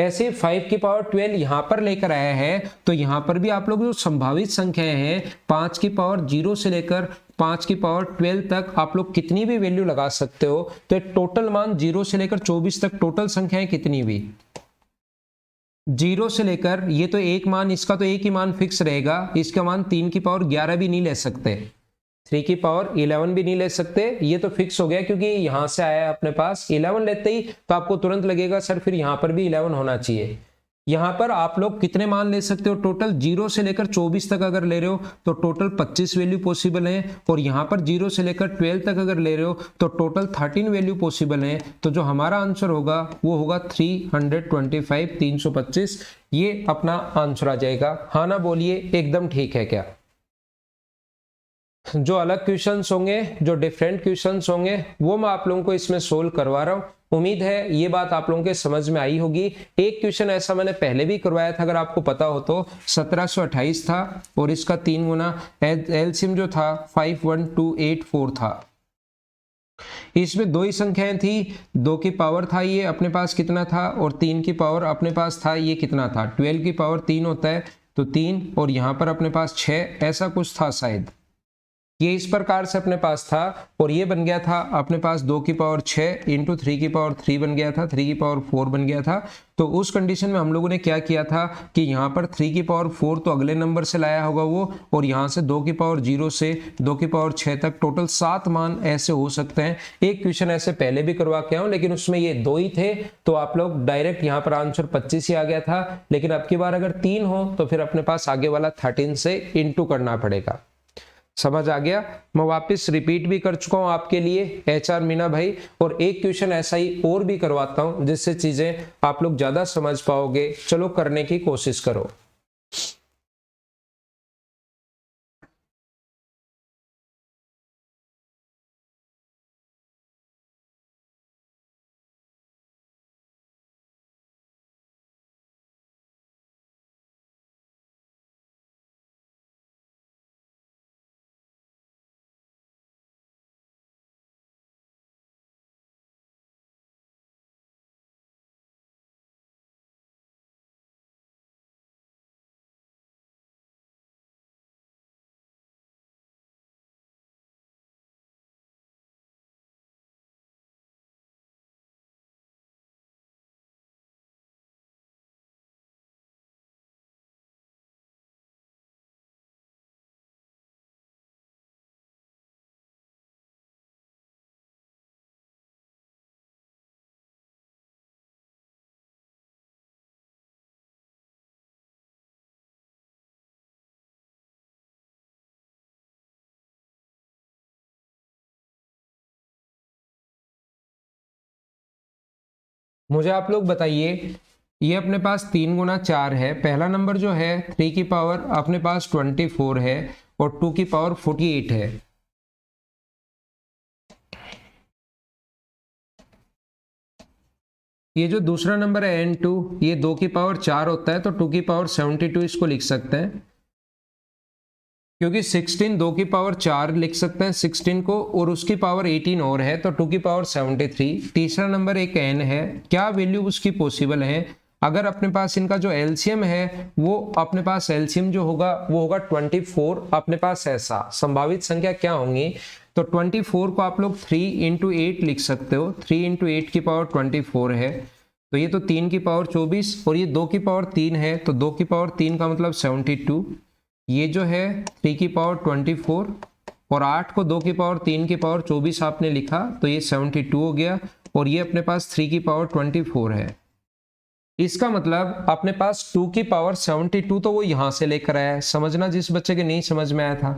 ऐसे 5 की पावर 12 यहां पर लेकर आया है, तो यहां पर भी आप लोग जो संभावित संख्याएं हैं 5 की पावर 0 से लेकर 5 की पावर 12 तक आप लोग कितनी भी वैल्यू लगा सकते हो। तो टोटल मान 0 से लेकर 24 तक टोटल संख्याएं कितनी हुई, 0 से लेकर, ये तो एक मान, इसका तो एक ही मान फिक्स रहेगा, इसका मान 3 की पावर 11 भी नहीं ले सकते, 3 की पावर 11 भी नहीं ले सकते, ये तो फिक्स हो गया क्योंकि यहां से आया है अपने पास। 11 लेते ही तो आपको तुरंत लगेगा सर फिर यहां पर भी 11 होना चाहिए। यहां पर आप लोग कितने मान ले सकते हो टोटल, 0 से लेकर 24 तक अगर ले रहे हो तो टोटल 25 वैल्यू पॉसिबल है, और यहां पर 0 से लेकर 12 तक अगर ले रहे हो तो टोटल 13 वैल्यू पॉसिबल है। तो जो हमारा आंसर होगा वो होगा 325, 325, ये अपना आंसर आ जाएगा। हाँ ना बोलिए, एकदम ठीक है क्या? जो अलग क्वेश्चंस होंगे, जो डिफरेंट क्वेश्चंस होंगे, वो मैं आप लोगों को इसमें सोल्व करवा रहा हूं। उम्मीद है ये बात आप लोगों के समझ में आई होगी। एक क्वेश्चन ऐसा मैंने पहले भी करवाया था, अगर आपको पता हो तो, 1728 था और इसका 3 गुना, एलसीएम जो था 51284 था। इसमें दो ही संख्याएं थी, 2 की पावर था ये अपने पास कितना था, और 3 की पावर अपने पास था ये कितना था, 12 की पावर 3 होता है तो 3, और यहां पर अपने पास 6, ऐसा कुछ था शायद, ये इस प्रकार से अपने पास था। और ये बन गया था अपने पास 2 की पावर 6 इंटू 3 की पावर 3 बन गया था, 3 की पावर 4 बन गया था। तो उस कंडीशन में हम लोगों ने क्या किया था कि यहाँ पर 3 की पावर 4 तो अगले नंबर से लाया होगा वो, और यहाँ से 2 की पावर 0 से 2 की पावर 6 तक टोटल 7 मान ऐसे हो सकते हैं। एक क्वेश्चन ऐसे पहले भी करवा के आऊं, लेकिन उसमें ये 2 ही थे तो आप लोग डायरेक्ट यहाँ पर आंसर 25 ही आ गया था, लेकिन अब की बार अगर 3 हो तो फिर अपने पास आगे वाला 13 से इंटू करना पड़ेगा। समझ आ गया। मैं वापस रिपीट भी कर चुका हूं आपके लिए HR मीना भाई, और एक क्वेश्चन ऐसा ही और भी करवाता हूं जिससे चीजें आप लोग ज्यादा समझ पाओगे। चलो करने की कोशिश करो। मुझे आप लोग बताइए, ये अपने पास 3 गुना 4 है। पहला नंबर जो है 3 की पावर अपने पास 24 है और 2 की पावर 48 है। ये जो दूसरा नंबर है N2, ये 2 की पावर 4 होता है, तो 2 की पावर 72 इसको लिख सकते हैं, क्योंकि 16 2 की पावर 4 लिख सकते हैं 16 को, और उसकी पावर 18 और है, तो 2 की पावर 73। तीसरा नंबर एक n है, क्या वैल्यू उसकी पॉसिबल है? अगर अपने पास इनका जो एलसीएम है, वो अपने पास एलसीएम जो होगा वो होगा 24 अपने पास। ऐसा संभावित संख्या क्या होंगी? तो 24 को आप लोग 3 इंटू 8 लिख सकते हो, 3 इंटू 8 की पावर 24 है, तो ये तो 3 की पावर 24, और ये 2 की पावर 3 है, तो 2 की पावर 3 का मतलब 72। ये जो है 3 की पावर 24 और 8 को 2 की पावर 3 की पावर 24 आपने लिखा, तो ये 72 हो गया, और ये अपने पास 3 की पावर 24 है। इसका मतलब अपने पास 2 की पावर 72 तो वो यहां से लेकर आया है। समझना जिस बच्चे के नहीं समझ में आया था,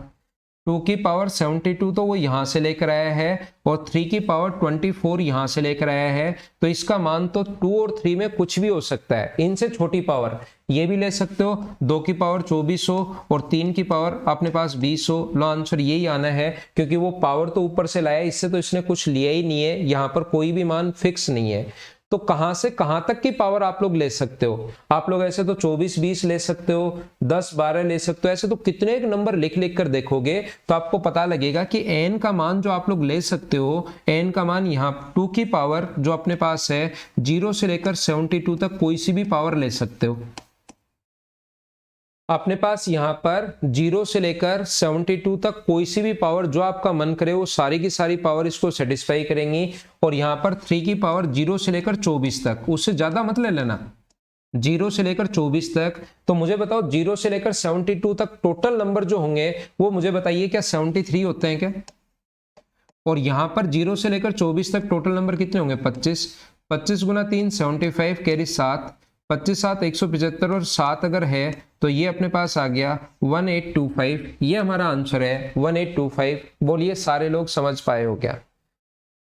2 की पावर 72 तो वो यहां से लेकर आया है, और 3 की पावर 24 यहां से लेकर आया है। तो इसका मान तो 2 और 3 में कुछ भी हो सकता है, इनसे छोटी पावर ये भी ले सकते हो, 2 की पावर 24 हो और 3 की पावर अपने पास 20 हो। लो आंसर यही आना है, क्योंकि वो पावर तो ऊपर से लाया, इससे तो इसने कुछ लिया ही नहीं है, यहां पर कोई भी मान फिक्स नहीं है। तो कहां से कहां तक की पावर आप लोग ले सकते हो? आप लोग ऐसे तो 24 20 ले सकते हो, 10 12 ले सकते हो, ऐसे तो कितने एक नंबर लिख लिख कर देखोगे तो आपको पता लगेगा कि n का मान जो आप लोग ले सकते हो, n का मान यहाँ 2 की पावर जो अपने पास है 0 से लेकर 72 तक कोई सी भी पावर ले सकते हो। अपने पास यहाँ पर 0 से लेकर 72 तक कोई सी भी पावर जो आपका मन करे वो सारी की सारी पावर इसको सेटिस्फाई करेंगी। और यहाँ पर 3 की पावर 0 से लेकर 24 तक, उससे ज्यादा मत ले लेना, 0 से लेकर 24 तक। तो मुझे बताओ 0 से लेकर 72 तक टोटल नंबर जो होंगे वो मुझे बताइए, क्या 73 होते हैं क्या? और यहां पर 0 से लेकर 24 तक टोटल नंबर कितने होंगे? 25। 25 गुना 3 75 कैरी 7, 25 7 175, और 7 अगर है तो ये अपने पास आ गया 1825। ये हमारा आंसर है 1825। बोलिए सारे लोग समझ पाए हो क्या?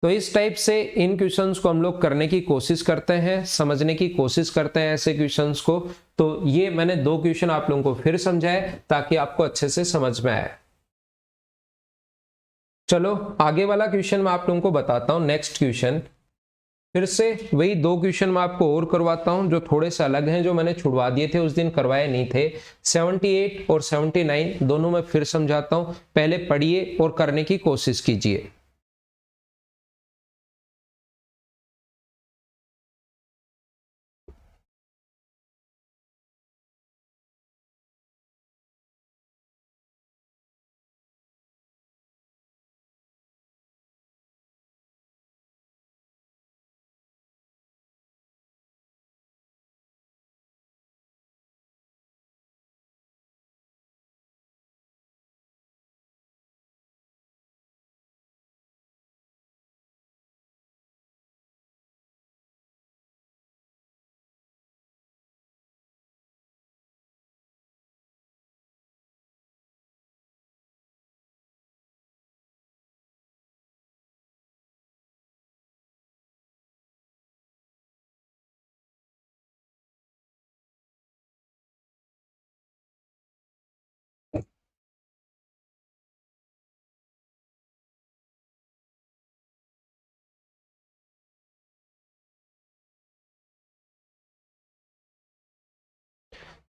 तो इस टाइप से इन क्वेश्चंस को हम लोग करने की कोशिश करते हैं, समझने की कोशिश करते हैं ऐसे क्वेश्चंस को। तो ये मैंने 2 क्वेश्चन आप लोगों को फिर समझाए ताकि आपको अच्छे से समझ में आए। चलो आगे वाला क्वेश्चन मैं आप लोगों को बताता हूं। नेक्स्ट क्वेश्चन फिर से वही 2 क्वेश्चन मैं आपको और करवाता हूं जो थोड़े से अलग हैं, जो मैंने छुड़वा दिए थे उस दिन, करवाए नहीं थे। 78 और 79 दोनों मैं फिर समझाता हूं, पहले पढ़िए और करने की कोशिश कीजिए।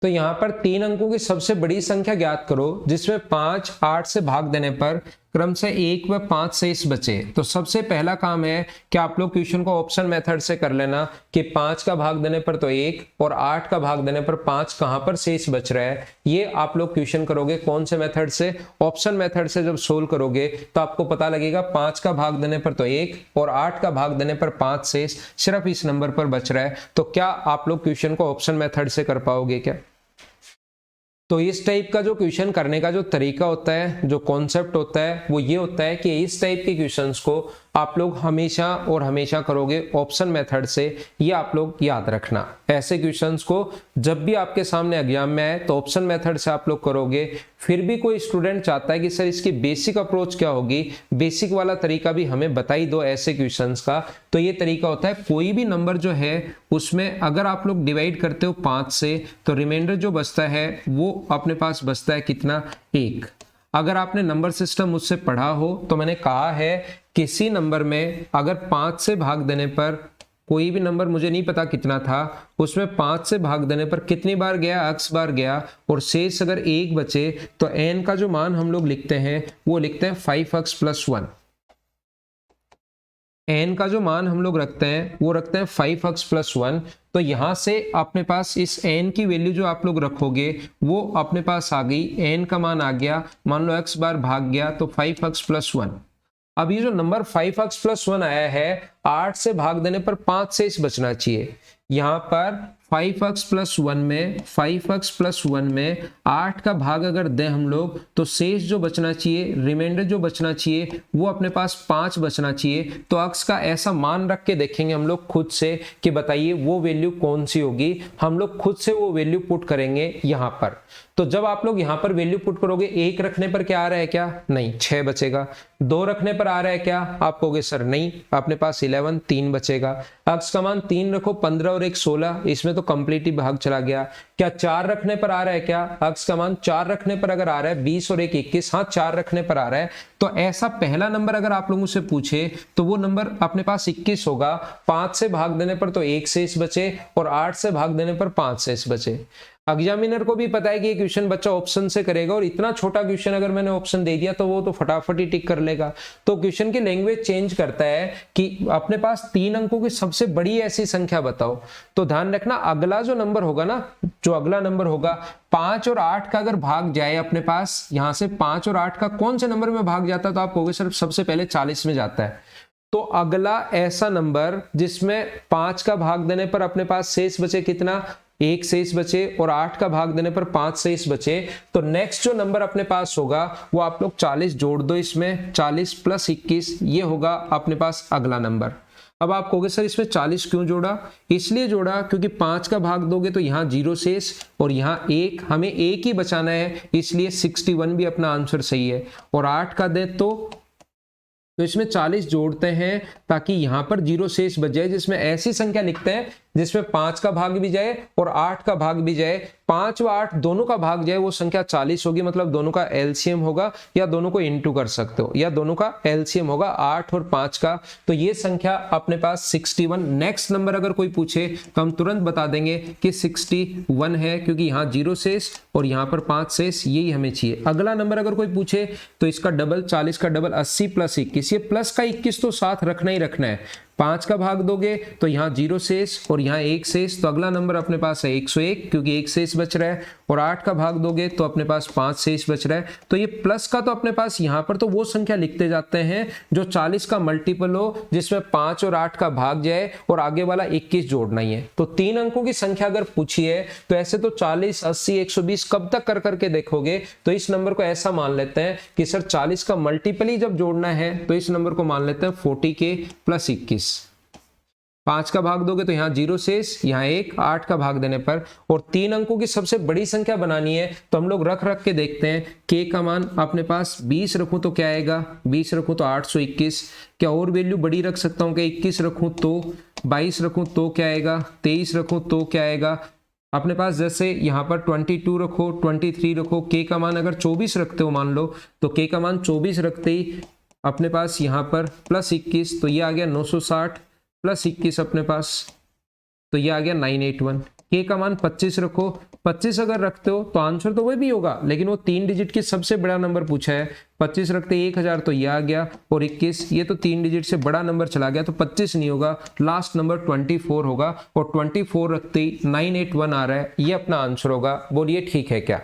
तो यहाँ पर 3 अंकों की सबसे बड़ी संख्या ज्ञात करो जिसमें 5 8 से भाग देने पर क्रम से 1 व 5 शेष बचे। तो सबसे पहला काम है कि आप लोग क्वेश्चन को ऑप्शन मेथड से कर लेना कि 5 का भाग देने पर तो 1 और 8 का भाग देने पर 5 कहां पर शेष बच रहा है। ये आप लोग क्वेश्चन करोगे कौन से मेथड से, ऑप्शन मेथड से। जब सोल्व करोगे तो आपको पता लगेगा 5 का भाग देने पर तो 1 और 8 का भाग देने पर 5 शेष सिर्फ इस नंबर पर बच रहा है। तो क्या आप लोग क्वेश्चन को ऑप्शन मेथड से कर पाओगे क्या? तो इस टाइप का जो क्वेश्चन करने का जो तरीका होता है, जो कॉन्सेप्ट होता है, वो ये होता है कि इस टाइप के क्वेश्चंस को आप लोग हमेशा और हमेशा करोगे ऑप्शन मेथड से। ये आप लोग याद रखना, ऐसे क्वेश्चंस को जब भी आपके सामने एग्जाम में आए तो ऑप्शन मेथड से आप लोग करोगे। फिर भी कोई स्टूडेंट चाहता है कि सर इसकी बेसिक अप्रोच क्या होगी, बेसिक वाला तरीका भी हमें बताई दो ऐसे क्वेश्चंस का। तो ये तरीका होता है, कोई भी नंबर जो है उसमें अगर आप लोग डिवाइड करते हो 5 से तो रिमाइंडर जो बचता है वो अपने पास बचता है कितना, 1। अगर आपने नंबर सिस्टम मुझसे पढ़ा हो तो मैंने कहा है किसी नंबर में अगर 5 से भाग देने पर, कोई भी नंबर मुझे नहीं पता कितना था, उसमें 5 से भाग देने पर कितनी बार गया, x बार गया, और शेष अगर 1 बचे तो n का जो मान हम लोग लिखते हैं वो लिखते हैं 5x + 1। n का जो मान हम लोग रखते हैं वो रखते हैं 5x + 1। तो यहां से अपने पास इस n की वैल्यू जो आप लोग रखोगे वो अपने पास आ गई, n का मान आ गया, मान लो x बार भाग गया तो 5x + 1। अब ये जो नंबर 5x + 1 आया है, 8 से भाग देने पर 5 शेष बचना चाहिए। यहां पर 5x + 1 में 5x + 1 में 8 का भाग अगर दें हम लोग तो शेष जो बचना चाहिए, रिमाइंडर जो बचना चाहिए वो अपने पास 5 बचना चाहिए। तो x का ऐसा मान रख के देखेंगे हम लोग खुद से कि बताइए वो वैल्यू कौन सी होगी। हम लोग खुद से वो वैल्यू पुट करेंगे यहाँ पर। तो जब आप लोग यहाँ पर वैल्यू पुट करोगे, 1 रखने पर क्या आ रहा है, क्या नहीं 6 बचेगा। 2 रखने पर आ रहा है क्या, आप कहोगे सर नहीं, अपने पास 11 3 बचेगा। x का मान 3 रखो, 15 और 1 16, इसमें तो कंप्लीट ही भाग चला गया। क्या 4 रखने पर आ रहा है, क्या x का मान 4 रखने पर अगर आ रहा है 20 और 1 21, हाँ 4 रखने पर आ रहा है। तो ऐसा पहला नंबर अगर आप लोगों से पूछे तो वो नंबर अपने पास 21 होगा। 5 से भाग देने पर तो 1 शेष बचे और 8 से भाग देने पर 5 शेष बचे। एग्जामिनर को भी पता है कि ये क्वेश्चन बच्चा ऑप्शन से करेगा, और इतना छोटा क्वेश्चन अगर मैंने ऑप्शन दे दिया तो वो तो फटाफट ही टिक कर लेगा। तो क्वेश्चन की लैंग्वेज चेंज करता है कि अपने पास 3 अंकों की सबसे बड़ी ऐसी संख्या बताओ। तो ध्यान रखना, अगला जो नंबर होगा ना, जो अगला नंबर होगा 5 और 8 का अगर भाग जाए अपने पास, यहां से 5 और 8 का कौन से नंबर में भाग जाता है, तो आप कहोगे सर सबसे पहले 40 में जाता है। तो अगला ऐसा नंबर जिसमें 5 का भाग देने पर अपने पास शेष बचे कितना, 1 शेष बचे, और 8 का भाग देने पर 5 शेष बचे। तो नेक्स्ट जो नंबर अपने पास होगा वो आप लोग 40 जोड़ दो इसमें, 40 + 21, ये होगा अपने पास अगला नंबर। अब आप कहोगे सर इसमें 40 क्यों जोड़ा, इसलिए जोड़ा क्योंकि 5 का भाग दोगे तो यहाँ 0 शेष और यहाँ 1, हमें 1 ही बचाना है, इसलिए 61 भी अपना आंसर सही है। और 8 का दे तो इसमें 40 जोड़ते हैं ताकि यहां पर 0 शेष बच जाए, जिसमें ऐसी संख्या लिखते हैं जिसमें 5 का भाग भी जाए और 8 का भाग भी जाए। 5 व 8 दोनों का भाग जाए, वो संख्या 40 होगी, मतलब दोनों का एलसीएम होगा, या दोनों को इनटू कर सकते हो, या दोनों का एलसीएम होगा 8 और 5 का। तो ये संख्या अपने पास 61। नेक्स्ट नंबर अगर कोई पूछे तो हम तुरंत बता देंगे कि 61 है, क्योंकि यहाँ 0 शेष और यहाँ पर 5 शेष, यही हमें चाहिए। अगला नंबर अगर कोई पूछे तो इसका डबल, 40 का डबल 80 + 21, ये प्लस का 21 तो साथ रखना ही रखना है। 5 का भाग दोगे तो यहाँ 0 शेष और यहाँ 1 शेष, तो अगला नंबर अपने पास है 101, क्योंकि 1 शेष बच रहा है। और 8 का भाग दोगे तो अपने पास 5 शेष बच रहा है। तो ये प्लस का तो अपने पास यहाँ पर तो वो संख्या लिखते जाते हैं जो 40 का मल्टीपल हो, जिसमें 5 और 8 का भाग जाए और आगे वाला 21 जोड़ना ही है। तो 3 अंकों की संख्या अगर पूछी है तो ऐसे तो 40 80 120 कब तक कर करके देखोगे। तो इस नंबर को ऐसा मान लेते हैं कि सर 40 का मल्टीपल ही जब जोड़ना है तो इस नंबर को मान लेते हैं 40k + 21। 5 का भाग दोगे तो यहाँ 0 शेष, यहाँ 1, 8 का भाग देने पर। और 3 अंकों की सबसे बड़ी संख्या बनानी है तो हम लोग रख के देखते हैं। k का मान अपने पास 20 रखूं तो क्या आएगा, 20 रखूं तो 821। क्या और वैल्यू बड़ी रख सकता हूं, क्या 21 रखूं तो, 22 रखूं तो क्या आएगा, 23 रखूं तो क्या आएगा। अपने पास जैसे यहाँ पर 22 रखो, 23 रखो, k का मान अगर 24 रखते हो मान लो, तो k का मान 24 रखते ही अपने पास यहाँ पर +21, तो ये आ गया 960 + 21 अपने पास, तो ये आ गया 981। के का मान 25 रखो। 25 अगर रखते हो तो आंसर तो वही भी होगा, लेकिन वो 3 डिजिट की सबसे बड़ा नंबर पूछा है। 25 रखते 1000 तो ये आ गया, और 21 ये तो 3 डिजिट से बड़ा नंबर चला गया, तो 25 नहीं होगा, लास्ट नंबर 24 होगा, और 24 रखते ही 981 आ रहा है, ये अपना आंसर होगा। बोलिए ठीक है क्या?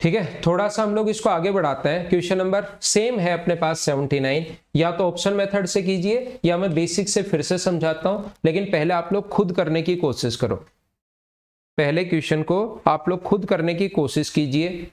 ठीक है, थोड़ा सा हम लोग इसको आगे बढ़ाते हैं। क्वेश्चन नंबर सेम है अपने पास 79। या तो ऑप्शन मेथड से कीजिए या मैं बेसिक से फिर से समझाता हूं, लेकिन पहले आप लोग खुद करने की कोशिश करो। पहले क्वेश्चन को आप लोग खुद करने की कोशिश कीजिए।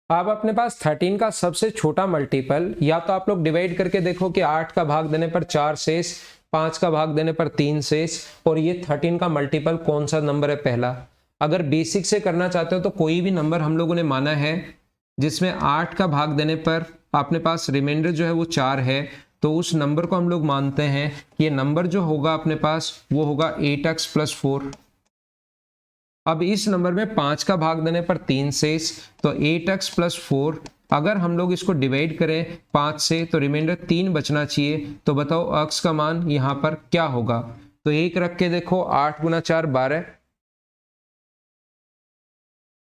अब अपने पास 13 का सबसे छोटा मल्टीपल, या तो आप लोग डिवाइड करके देखो कि 8 का भाग देने पर 4 शेष, 5 का भाग देने पर 3 शेष, और ये 13 का मल्टीपल कौन सा नंबर है पहला। अगर बेसिक से करना चाहते हो तो कोई भी नंबर हम लोगों ने माना है जिसमें 8 का भाग देने पर अपने पास रिमाइंडर जो है वो 4 है, तो उस नंबर को हम लोग मानते हैं कि ये नंबर जो होगा अपने पास वो होगा 8x + 4। अब इस नंबर में 5 का भाग देने पर 3 शेष, तो 8x + 4। अगर हम लोग इसको डिवाइड करें 5 से तो रिमाइंडर 3 बचना चाहिए, तो बताओ x का मान यहां पर क्या होगा। तो 1 रख के देखो, 8 × 4 12।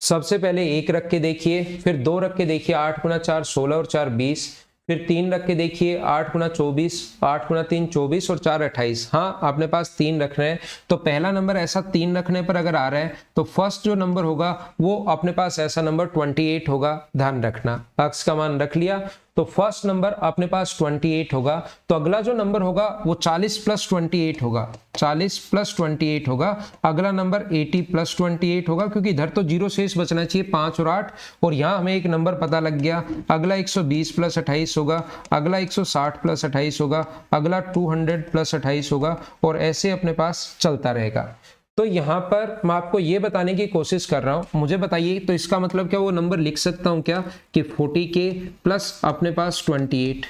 सबसे पहले 1 रख के देखिए, फिर 2 रख के देखिए, 8 × 4 16 और 4 20। फिर 3 रख के देखिए, 8 × 24, 8 × 3 24 और 4 28। हाँ, आपने पास 3 रखना है, तो पहला नंबर ऐसा 3 रखने पर अगर आ रहा है तो फर्स्ट जो नंबर होगा वो अपने पास ऐसा नंबर 28 होगा। ध्यान रखना, x का मान रख लिया तो फर्स्ट नंबर अपने पास 28 होगा। तो अगला जो नंबर होगा वो 40 + 28 होगा, 40 + 28 होगा। अगला नंबर 80 + 28 होगा, क्योंकि इधर तो 0 शेष बचना चाहिए, 5 और 8, और यहां हमें एक नंबर पता लग गया। अगला 120 + 28 होगा, अगला 160 + 28 होगा, अगला 200 + 28 होगा, और ऐसे अपने पास चलता रहेगा। तो यहां पर मैं आपको यह बताने की कोशिश कर रहा हूं, मुझे बताइए तो इसका मतलब क्या वो नंबर लिख सकता हूं क्या कि 40k प्लस अपने पास 28।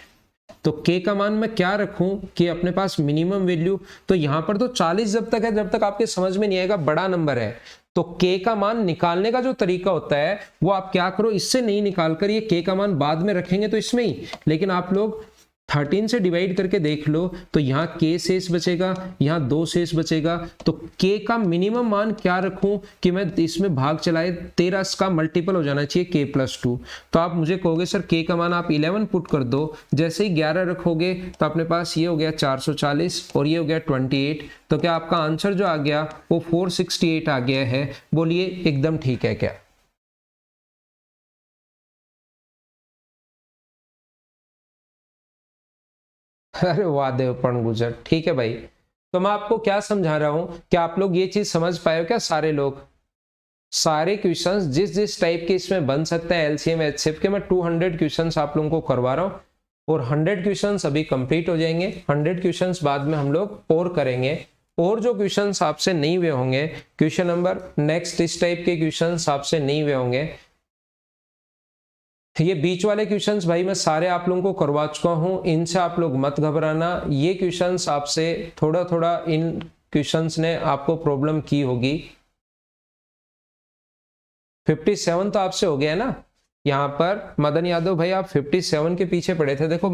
तो k का मान मैं क्या रखूं कि अपने पास मिनिमम वैल्यू, तो यहां पर तो 40 जब तक है जब तक आपके समझ में नहीं आएगा बड़ा नंबर है। तो k का मान निकालने का जो तरीका होता है वो आप क्या करो, इससे नहीं निकालकर ये k का मान बाद में रखेंगे तो इसमें ही, लेकिन आप लोग 13 से डिवाइड करके देख लो तो यहाँ k शेष बचेगा, यहाँ 2 शेष बचेगा। तो k का मिनिमम मान क्या रखूं कि मैं इसमें भाग चलाए, 13 का मल्टीपल हो जाना चाहिए k + 2। तो आप मुझे कहोगे सर k का मान आप 11 पुट कर दो, जैसे ही 11 रखोगे तो अपने पास ये हो गया 440 और ये हो गया 28। तो क्या आपका आंसर जो आ गया वो 468 आ गया है। बोलिए एकदम ठीक है क्या? अरे वाह देवपर्ण गुजर, ठीक है भाई। तो मैं आपको क्या समझा रहा हूं कि आप लोग ये चीज समझ पाए हो क्या? सारे लोग सारे क्वेश्चंस जिस जिस टाइप के इसमें बन सकते हैं एलसीएम एचसीएफ के, मैं 200 क्वेश्चंस आप लोगों को करवा रहा हूं, और 100 क्वेश्चंस अभी कंप्लीट हो जाएंगे। 100 क्वेश्चंस बाद में हम लोग और करेंगे, और जो क्वेश्चंस आपसे नहीं हुए होंगे, क्वेश्चन नंबर नेक्स्ट इस टाइप के क्वेश्चंस आपसे नहीं हुए होंगे, ये बीच वाले क्वेश्चंस भाई मैं सारे आप लोगों को करवा चुका हूं, इनसे आप लोग मत घबराना। ये क्वेश्चंस आपसे थोड़ा थोड़ा इन क्वेश्चंस ने आपको प्रॉब्लम की होगी। 57 तो आपसे हो गया ना। यहाँ पर मदन यादव भाई आप 57 के पीछे पड़े थे। देखो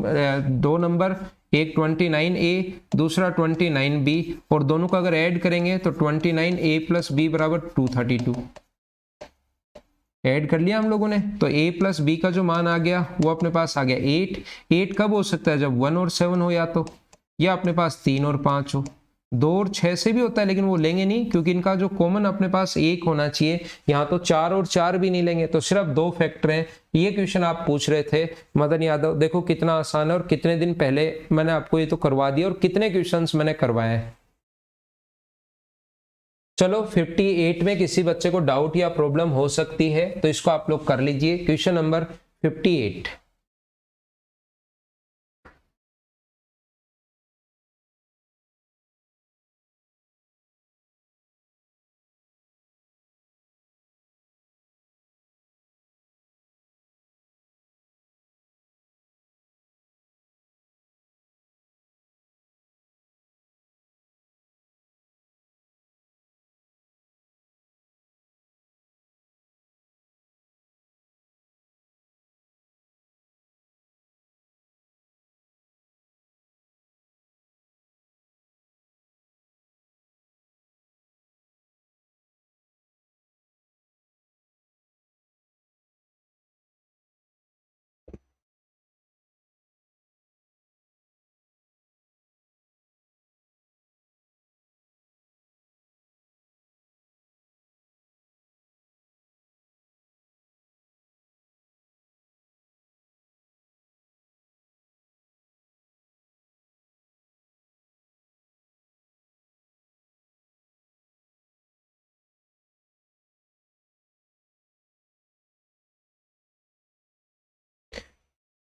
दो नंबर, एक 29A दूसरा 29B, और दोनों को अगर ऐड करेंगे तो 29A + B = 232। ऐड कर लिया हम लोगों ने, तो a + b का जो मान आ गया वो अपने पास आ गया 8। 8 कब हो सकता है? जब 1 और 7 हो, या अपने पास 3 और 5 हो। 2 और 6 से भी होता है, लेकिन वो लेंगे नहीं क्योंकि इनका जो कॉमन अपने पास 1 होना चाहिए। यहाँ तो 4 और 4 भी नहीं लेंगे, तो सिर्फ 2 फैक्टर हैं। ये क्वेश्चन आप पूछ रहे थे मदन यादव, देखो कितना आसान है, और कितने दिन पहले मैंने आपको ये तो करवा दिया, और कितने क्वेश्चन मैंने करवाए हैं। चलो 58 में किसी बच्चे को डाउट या प्रॉब्लम हो सकती है तो इसको आप लोग कर लीजिए। Question number 58।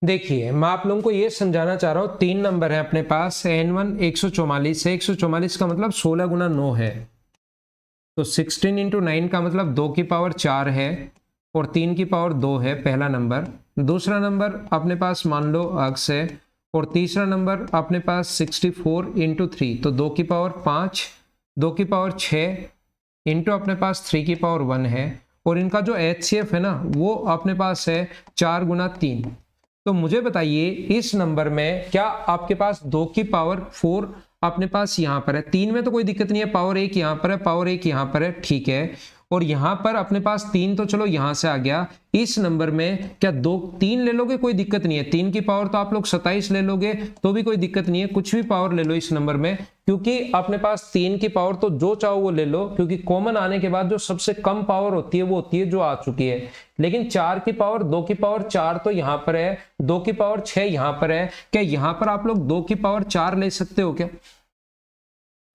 देखिए मैं आप लोगों को ये समझाना चाह रहा हूं, 3 नंबर है अपने पास, N1 144 है, 144 का मतलब 16 गुना 9 है, तो 16 इंटू 9 का मतलब 2 की पावर 4 है और 3 की पावर 2 है, पहला नंबर। दूसरा नंबर अपने पास मान लो अक्स है, और तीसरा नंबर अपने पास 64 इंटू 3, तो 2 की पावर 5, 2 की पावर 6 इंटू अपने पास 3 की पावर 1 है, और इनका जो HCF है ना वो अपने पास है 4 गुना 3। तो मुझे बताइए इस नंबर में क्या आपके पास 2 की पावर 4 अपने पास यहां पर है, 3 में तो कोई दिक्कत नहीं है, पावर 1 यहां पर है, पावर 1 यहां पर है, ठीक है, और यहां पर अपने पास 3 तो चलो यहां से आ गया। इस नंबर में क्या 2 3 ले लोगे कोई दिक्कत नहीं है, 3 की पावर तो आप लोग 27 ले लोगे तो भी कोई दिक्कत नहीं है, कुछ भी पावर ले लो इस नंबर में, क्योंकि अपने पास 3 की पावर तो जो चाहो वो ले लो, क्योंकि कॉमन आने के बाद जो सबसे कम पावर होती है वो होती है जो आ चुकी है। लेकिन 4 की पावर 2 की पावर 4 तो यहां पर है, 2 की पावर 6 यहां पर है, क्या यहां पर आप लोग 2 की पावर 4 ले सकते हो क्या?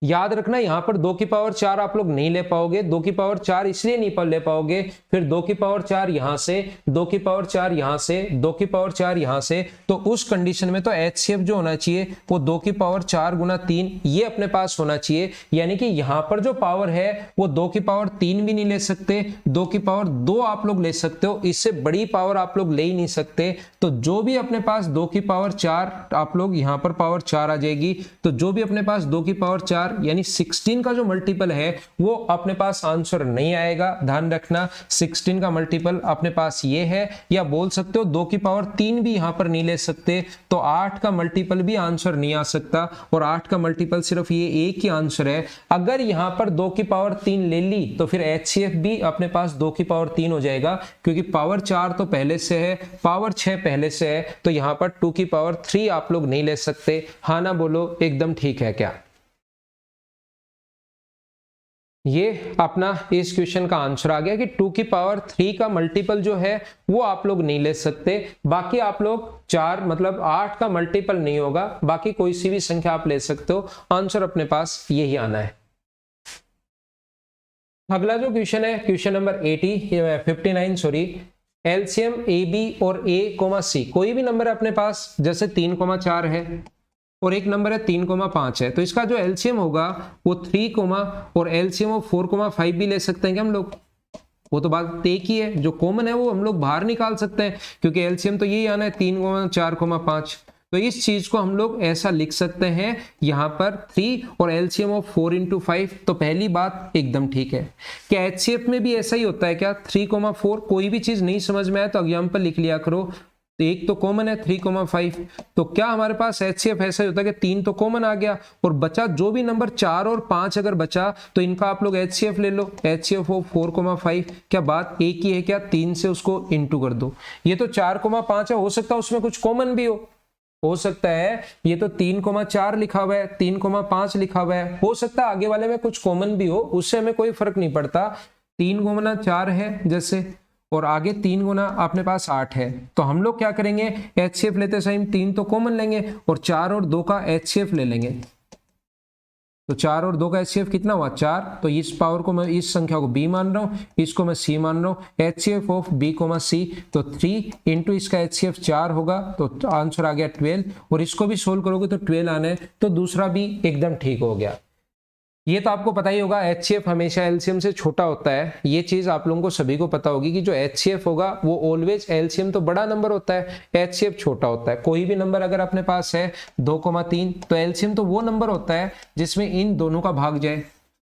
याद रखना यहां पर 2 की पावर 4 आप लोग नहीं ले पाओगे, 2 की पावर 4 इसलिए नहीं ले पाओगे, फिर 2 की पावर 4 यहां से, 2 की पावर 4 यहां से, 2 की पावर 4 यहां से, तो उस कंडीशन में तो HCF जो होना चाहिए वो 2 की पावर 4 गुना 3 ये अपने पास होना चाहिए। यानी कि यहां पर जो पावर है वो 2 की पावर 3 भी नहीं ले सकते, 2 की पावर 2 आप लोग ले सकते हो, इससे बड़ी पावर आप लोग ले ही नहीं सकते। तो जो भी अपने पास 2 की पावर 4 आप लोग यहां पर पावर 4 आ जाएगी, तो जो भी अपने पास 2 की पावर 4 यानी 16 का जो मल्टीपल है वो अपने पास आंसर नहीं आएगा। ध्यान रखना 16 का मल्टीपल अपने पास ये है, या बोल सकते हो 2 की पावर 3 भी यहां पर नहीं ले सकते, तो 8 का मल्टीपल भी आंसर नहीं आ सकता, और 8 का मल्टीपल सिर्फ ये एक ही आंसर है। अगर यहां पर 2 की पावर 3 ले ली तो फिर HCF भी अपने पास 2 की पावर 3 हो जाएगा, क्योंकि पावर 4 तो पहले से है, पावर 6 पहले से है, तो यहां पर 2 की पावर 3 आप लोग नहीं ले सकते। हाँ ना बोलो, एकदम ठीक है क्या? ये अपना इस क्वेश्चन का आंसर आ गया कि 2 की पावर 3 का मल्टीपल जो है वो आप लोग नहीं ले सकते। बाकी आप लोग 4 मतलब 8 का मल्टीपल नहीं होगा, बाकी कोई सी भी संख्या आप ले सकते हो, आंसर अपने पास यही आना है। अगला जो क्वेश्चन है question number 59 sorry, LCM A B और ए कोमा सी, कोई भी नंबर है अपने पास, जैसे 3,4 है और एक नंबर है 3,5 है, तो इसका जो एलसीएम होगा वो 3, और एलसीएम ऑफ 4,5 भी ले सकते हैं क्या हम लोग? वो तो बात एक ही है, जो कॉमन है वो हम लोग बाहर निकाल सकते हैं, क्योंकि एलसीएम तो यही आना है 3,4,5। तो इस चीज को हम लोग ऐसा लिख सकते हैं यहां पर 3 और एलसीएम ऑफ 4 इंटू 5। तो पहली बात एकदम ठीक है। क्या एचसीएफ में भी ऐसा ही होता है क्या? 3,4, कोई भी चीज नहीं समझ में आए तो एग्जाम्पल लिख लिया करो। तो एक तो कॉमन है 3,5, तो क्या हमारे पास HCF ऐसा ही होता है कि 3 तो कॉमन आ गया और बचा जो भी नंबर 4 और 5 अगर बचा तो इनका आप लोग HCF ले लो, HCF हो 4,5। क्या बात एक ही है क्या? 3 से उसको इंटू कर दो। ये तो 4,5 है, हो सकता है उसमें कुछ कॉमन भी हो सकता है ये तो 3,4 लिखा हुआ है, 3,5 लिखा हुआ है, हो सकता है आगे वाले में कुछ कॉमन भी हो, उससे हमें कोई फर्क नहीं पड़ता। 3,4 है जैसे, और आगे 3 गुना अपने पास 8 है, तो हम लोग क्या करेंगे, HCF लेते टाइम 3 तो कॉमन लेंगे और 4 और 2 का HCF ले लेंगे। तो 4 और 2 का HCF कितना हुआ 4, तो इस पावर को मैं इस संख्या को B मान रहा हूँ, इसको मैं C मान रहा हूँ। HCF ऑफ B, C तो 3 इंटू इसका HCF 4 होगा, तो आंसर आ गया 12, और इसको भी सोल्व करोगे तो 12 आना है, तो दूसरा भी एकदम ठीक हो गया। ये तो आपको पता ही होगा HCF हमेशा LCM से छोटा होता है, ये चीज आप लोगों को सभी को पता होगी कि जो HCF होगा वो ऑलवेज LCM तो बड़ा नंबर होता है, HCF छोटा होता है। कोई भी नंबर अगर अपने पास है 2,3 तो LCM तो वो नंबर होता है जिसमें इन दोनों का भाग जाए,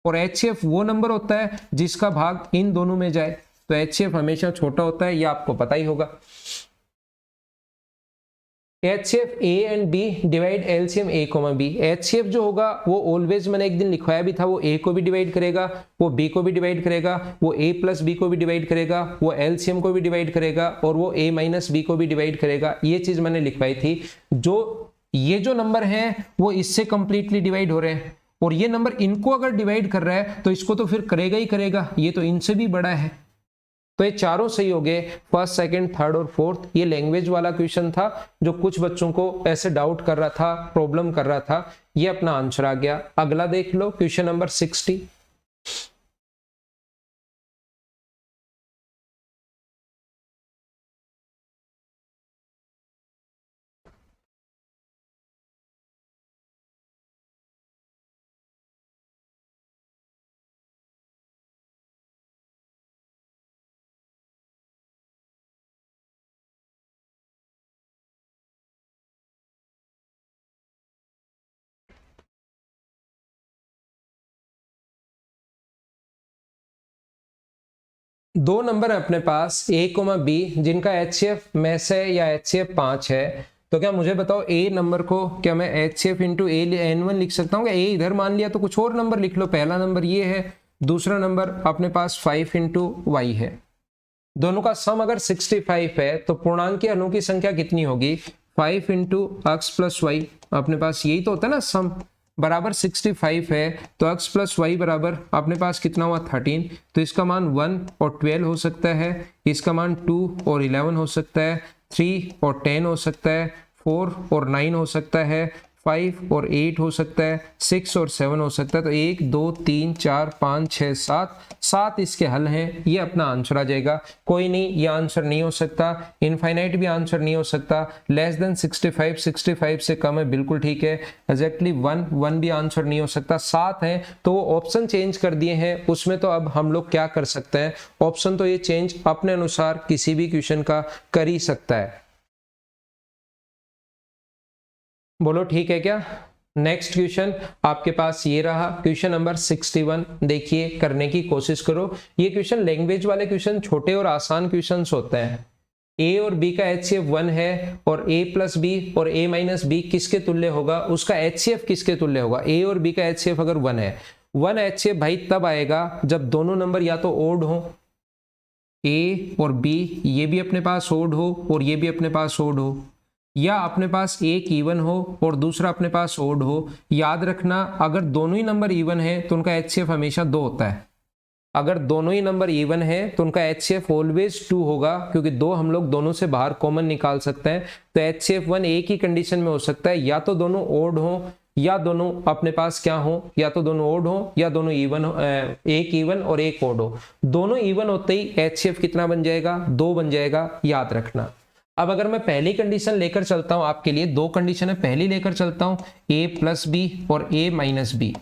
और HCF वो नंबर होता है जिसका भाग इन दोनों में जाए। तो HCF हमेशा छोटा होता है, ये आपको पता ही होगा। HCF A and B divide LCM A, B। HCF जो होगा वो ऑलवेज मैंने एक दिन लिखवाया भी था, वो A को भी डिवाइड करेगा, वो B को भी डिवाइड करेगा, वो A प्लस B को भी डिवाइड करेगा, वो LCM को भी डिवाइड करेगा, और वो A माइनस B को भी डिवाइड करेगा। ये चीज मैंने लिखवाई थी। ये जो नंबर हैं वो इससे कंप्लीटली डिवाइड हो रहे हैं, और ये नंबर इनको अगर डिवाइड कर रहा है तो इसको तो फिर करेगा ही करेगा, ये तो इनसे भी बड़ा है। तो ये चारों सही हो गए, फर्स्ट, सेकंड, थर्ड और फोर्थ। ये लैंग्वेज वाला क्वेश्चन था जो कुछ बच्चों को ऐसे डाउट कर रहा था, प्रॉब्लम कर रहा था। ये अपना आंसर आ गया। अगला देख लो, क्वेश्चन नंबर 60। दो नंबर है अपने पास A, B जिनका HCF में से या HCF 5 है। तो क्या मुझे बताओ A नंबर को क्या मैं HCF इंटू N1 लिख सकता हूँ? क्या A इधर मान लिया तो कुछ और नंबर लिख लो। पहला नंबर ये है, दूसरा नंबर अपने पास 5 इंटू Y है। दोनों का सम अगर 65 है तो पूर्णांक के अणु की संख्या कितनी होगी? 5 इंटू x प्लस वाई, अपने पास यही तो होता है ना सम, बराबर 65 है, तो x प्लस वाई बराबर अपने पास कितना हुआ 13। तो इसका मान 1 और 12 हो सकता है, इसका मान 2 और 11 हो सकता है, 3 और 10 हो सकता है, 4 और 9 हो सकता है, 5 और 8 हो सकता है, 6 और 7 हो सकता है। तो 1 2 3 4 5 6 7 इसके हल हैं। ये अपना आंसर आ जाएगा। कोई नहीं, ये आंसर नहीं हो सकता, इनफाइनाइट भी आंसर नहीं हो सकता, लेस देन 65 से कम है, बिल्कुल ठीक है। एग्जैक्टली 1 भी आंसर नहीं हो सकता। 7 है तो वो ऑप्शन चेंज कर दिए हैं, उसमें तो अब हम लोग क्या कर सकते हैं, ऑप्शन तो ये चेंज अपने अनुसार किसी भी क्वेश्चन का कर ही सकता है। बोलो ठीक है क्या? नेक्स्ट क्वेश्चन आपके पास ये रहा, क्वेश्चन नंबर 61। देखिए, करने की कोशिश करो। ये क्वेश्चन लैंग्वेज वाले क्वेश्चन छोटे और आसान क्वेश्चन होते हैं। A और B का HCF 1 है, और A प्लस B और A माइनस B किसके तुल्य होगा, उसका HCF किसके तुल्य होगा? A और B का HCF अगर 1 है, 1 HCF भाई तब आएगा जब दोनों नंबर या तो ओड हो, A और B ये भी अपने पास ओड हो और ये भी अपने पास ओड हो, या अपने पास एक इवन हो और दूसरा अपने पास ओड हो। याद रखना, अगर दोनों ही नंबर इवन है तो उनका HCF हमेशा 2 होता है। अगर दोनों ही नंबर इवन है तो उनका HCF ऑलवेज 2 होगा, क्योंकि 2 हम लोग दोनों से बाहर कॉमन निकाल सकते हैं। तो HCF 1 एक ही कंडीशन में हो सकता है, या तो दोनों ओड हो या दोनों अपने पास क्या हो, या तो दोनों ओड हो या दोनों इवन हो, एक इवन और एक ओड हो। दोनों इवन होते ही HCF कितना बन जाएगा? 2 बन जाएगा, याद रखना। अब अगर मैं पहली कंडीशन लेकर चलता हूं, आपके लिए 2 कंडीशन है, पहली लेकर चलता हूं A प्लस बी और A माइनस बी।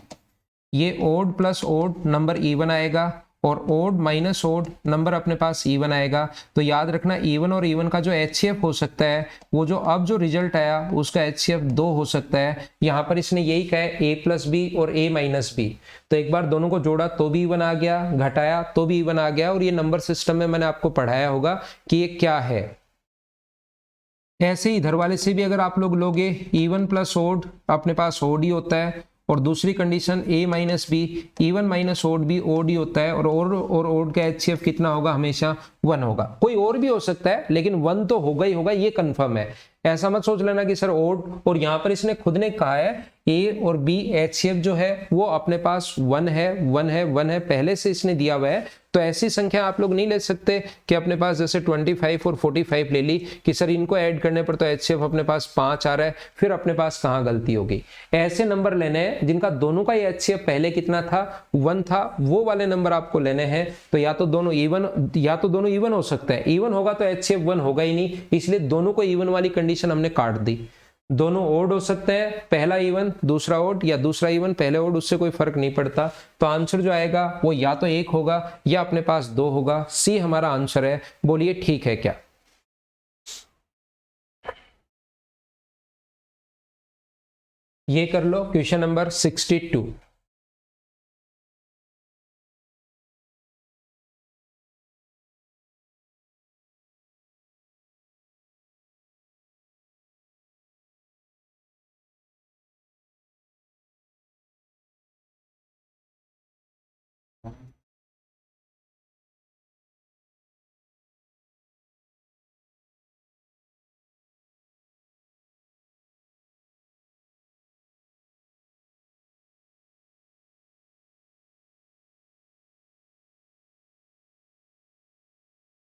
ये odd plus odd number even आएगा और ओड माइनस ओड नंबर अपने पास इवन आएगा। तो याद रखना, इवन और इवन का जो HCF हो सकता है, वो जो अब जो रिजल्ट आया उसका HCF 2 हो सकता है। यहां पर इसने यही कहा है A प्लस बी और A माइनस बी। तो एक बार दोनों को जोड़ा तो भी इवन आ गया, घटाया तो भी इवन आ गया, और ये नंबर सिस्टम में मैंने आपको पढ़ाया होगा कि ये क्या है। ऐसे ही इधर वाले से भी अगर आप लोग लोगे, इवन प्लस ओड अपने पास ओड ही होता है, और दूसरी condition A minus B, even minus odd भी ओड ही होता है, और ओड का HCF कितना होगा? हमेशा 1 होगा। कोई और भी हो सकता है लेकिन 1 तो होगा ही होगा, ये कंफर्म है। ऐसा मत सोच लेना कि सर ओड, और यहाँ पर इसने खुद ने कहा है ए और बी HCF जो है वो अपने पास 1 है 1 है 1 है, पहले से इसने दिया हुआ है। तो ऐसी संख्या आप लोग नहीं ले सकते कि अपने पास जैसे 25 और 45 ले ली कि सर इनको ऐड करने पर तो HCF अपने पास 5 आ रहा है, फिर अपने पास कहाँ गलती होगी। ऐसे नंबर लेने हैं जिनका दोनों का ही HCF पहले कितना था 1 था, वो वाले नंबर आपको लेने हैं। तो या तो दोनों इवन हो सकते हैं, इवन होगा तो HCF 1 होगा ही नहीं, इसलिए दोनों को इवन वाली कंडीशन हमने काट दी। दोनों ओड हो सकते हैं, पहला इवन दूसरा ओड, या दूसरा इवन पहले ओड, उससे कोई फर्क नहीं पड़ता। तो आंसर जो आएगा वो या तो 1 होगा या अपने पास 2 होगा। सी हमारा आंसर है। बोलिए ठीक है क्या? ये कर लो क्वेश्चन नंबर 62।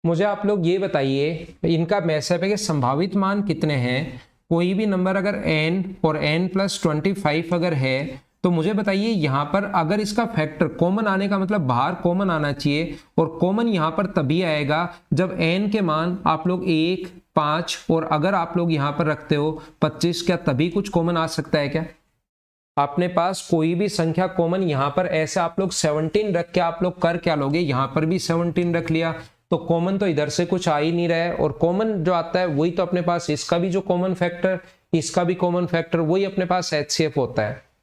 मुझे आप लोग ये बताइए, इनका मैसेप है कि संभावित मान कितने हैं। कोई भी नंबर अगर n और n+25 अगर है तो मुझे बताइए यहाँ पर अगर इसका फैक्टर कॉमन आने का मतलब बाहर कॉमन आना चाहिए, और कॉमन यहाँ पर तभी आएगा जब n के मान आप लोग 1, 5 और अगर आप लोग यहाँ पर रखते हो 25, क्या तभी कुछ कॉमन आ सकता है क्या? अपने पास कोई भी संख्या कॉमन यहाँ पर ऐसे आप लोग 17 रख के आप लोग कर क्या लोगे, यहाँ पर भी 17 रख लिया तो कॉमन तो इधर से कुछ आ ही नहीं रहा है, और कॉमन जो आता है वही तो अपने पास इसका भी जो कॉमन फैक्टर, इसका भी कॉमन फैक्टर, वही अपने पास HCF होता है।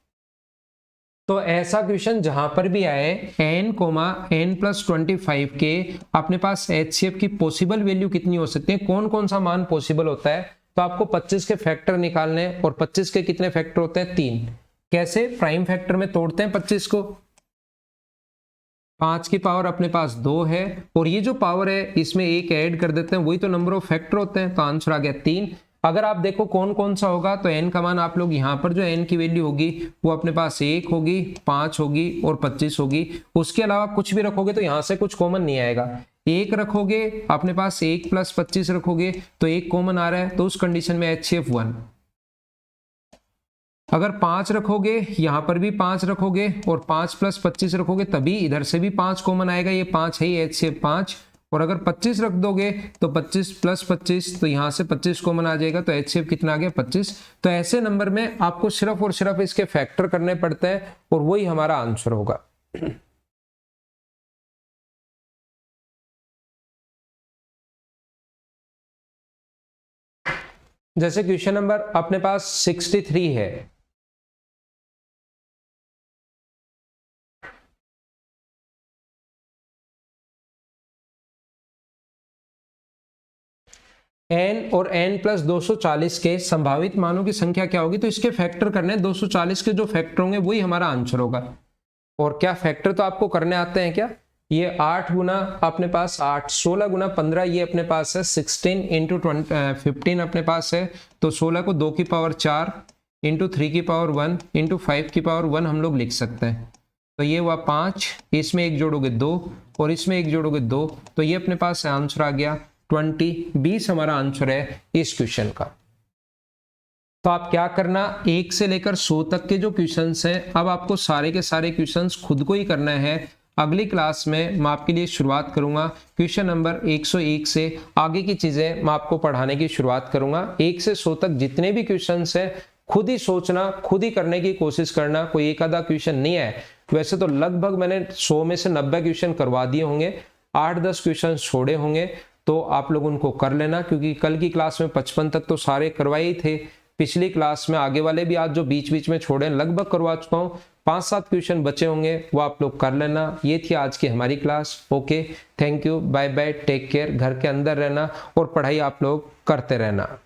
तो ऐसा क्वेश्चन जहां पर भी आए n,n+25 के अपने पास HCF की पॉसिबल वैल्यू कितनी हो सकती है, कौन कौन सा मान पॉसिबल होता है, तो आपको 25 के फैक्टर निकालने हैं, और 25 के कितने फैक्टर होते हैं 3। कैसे? प्राइम फैक्टर में तोड़ते हैं 25 को, 5 की पावर अपने पास 2 है, और ये जो पावर है इसमें 1 ऐड कर देते हैं, वही तो नंबर ऑफ फैक्टर होते हैं। तो आंसर आ गया 3। अगर आप देखो कौन कौन सा होगा तो n का मान आप लोग यहाँ पर जो n की वैल्यू होगी वो अपने पास 1 होगी, 5 होगी और 25 होगी। उसके अलावा कुछ भी रखोगे तो यहाँ से कुछ कॉमन नहीं आएगा। 1 रखोगे अपने पास 1+25 रखोगे तो 1 कॉमन आ रहा है, तो उस कंडीशन में HCF 1। अगर 5 रखोगे यहाँ पर भी 5 रखोगे और 5+25 रखोगे तभी इधर से भी 5 कॉमन आएगा, ये 5 है ही HCF 5। और अगर 25 रख दोगे तो 25+25 तो यहाँ से 25 कॉमन आ जाएगा, तो HCF कितना आ गया 25। तो ऐसे नंबर में आपको सिर्फ और सिर्फ इसके फैक्टर करने पड़ते हैं और वही हमारा आंसर होगा। जैसे क्वेश्चन नंबर अपने पास 63 है, n और n+240 के संभावित मानों की संख्या क्या होगी, तो इसके फैक्टर करने 240 के जो फैक्टर होंगे वही हमारा आंसर होगा। और क्या फैक्टर तो आपको करने आते हैं क्या? ये 8 गुना अपने पास 8, 16 गुना 15 ये अपने पास है, 16 इंटू 15 अपने पास है, तो 16 को 2 की पावर 4 इंटू 3 की पावर 1 इंटू 5 की पावर 1 हम लोग लिख सकते हैं। तो ये हुआ 5, इसमें एक जोड़ोगे 2 और इसमें एक जोड़ोगे 2, तो ये अपने पास आंसर आ गया 20 हमारा आंसर है इस क्वेश्चन का। तो आप क्या करना, 1 से लेकर 100 तक के जो क्वेश्चंस हैं, अब आपको सारे के सारे क्वेश्चंस खुद को ही करना है। अगली क्लास में मैं आपके लिए शुरुआत करूंगा क्वेश्चन नंबर 101 से, आगे की चीजें मैं आपको पढ़ाने की शुरुआत करूंगा। 1 से 100 तक जितने भी क्वेश्चंस हैं खुद ही सोचना, खुद ही करने की कोशिश करना, कोई एक आधा क्वेश्चन नहीं है। वैसे तो लगभग मैंने 100 में से 90 क्वेश्चन करवा दिए होंगे, 8-10 क्वेश्चन छोड़े होंगे, तो आप लोग उनको कर लेना, क्योंकि कल की क्लास में 55 तक तो सारे करवाए ही थे। पिछली क्लास में आगे वाले भी आज जो बीच बीच में छोड़े लगभग करवा चुका हूँ, 5-7 क्वेश्चन बचे होंगे, वो आप लोग कर लेना। ये थी आज की हमारी class. Okay, thank you, bye bye, take care. घर के अंदर रहना और पढ़ाई आप लोग करते रहना।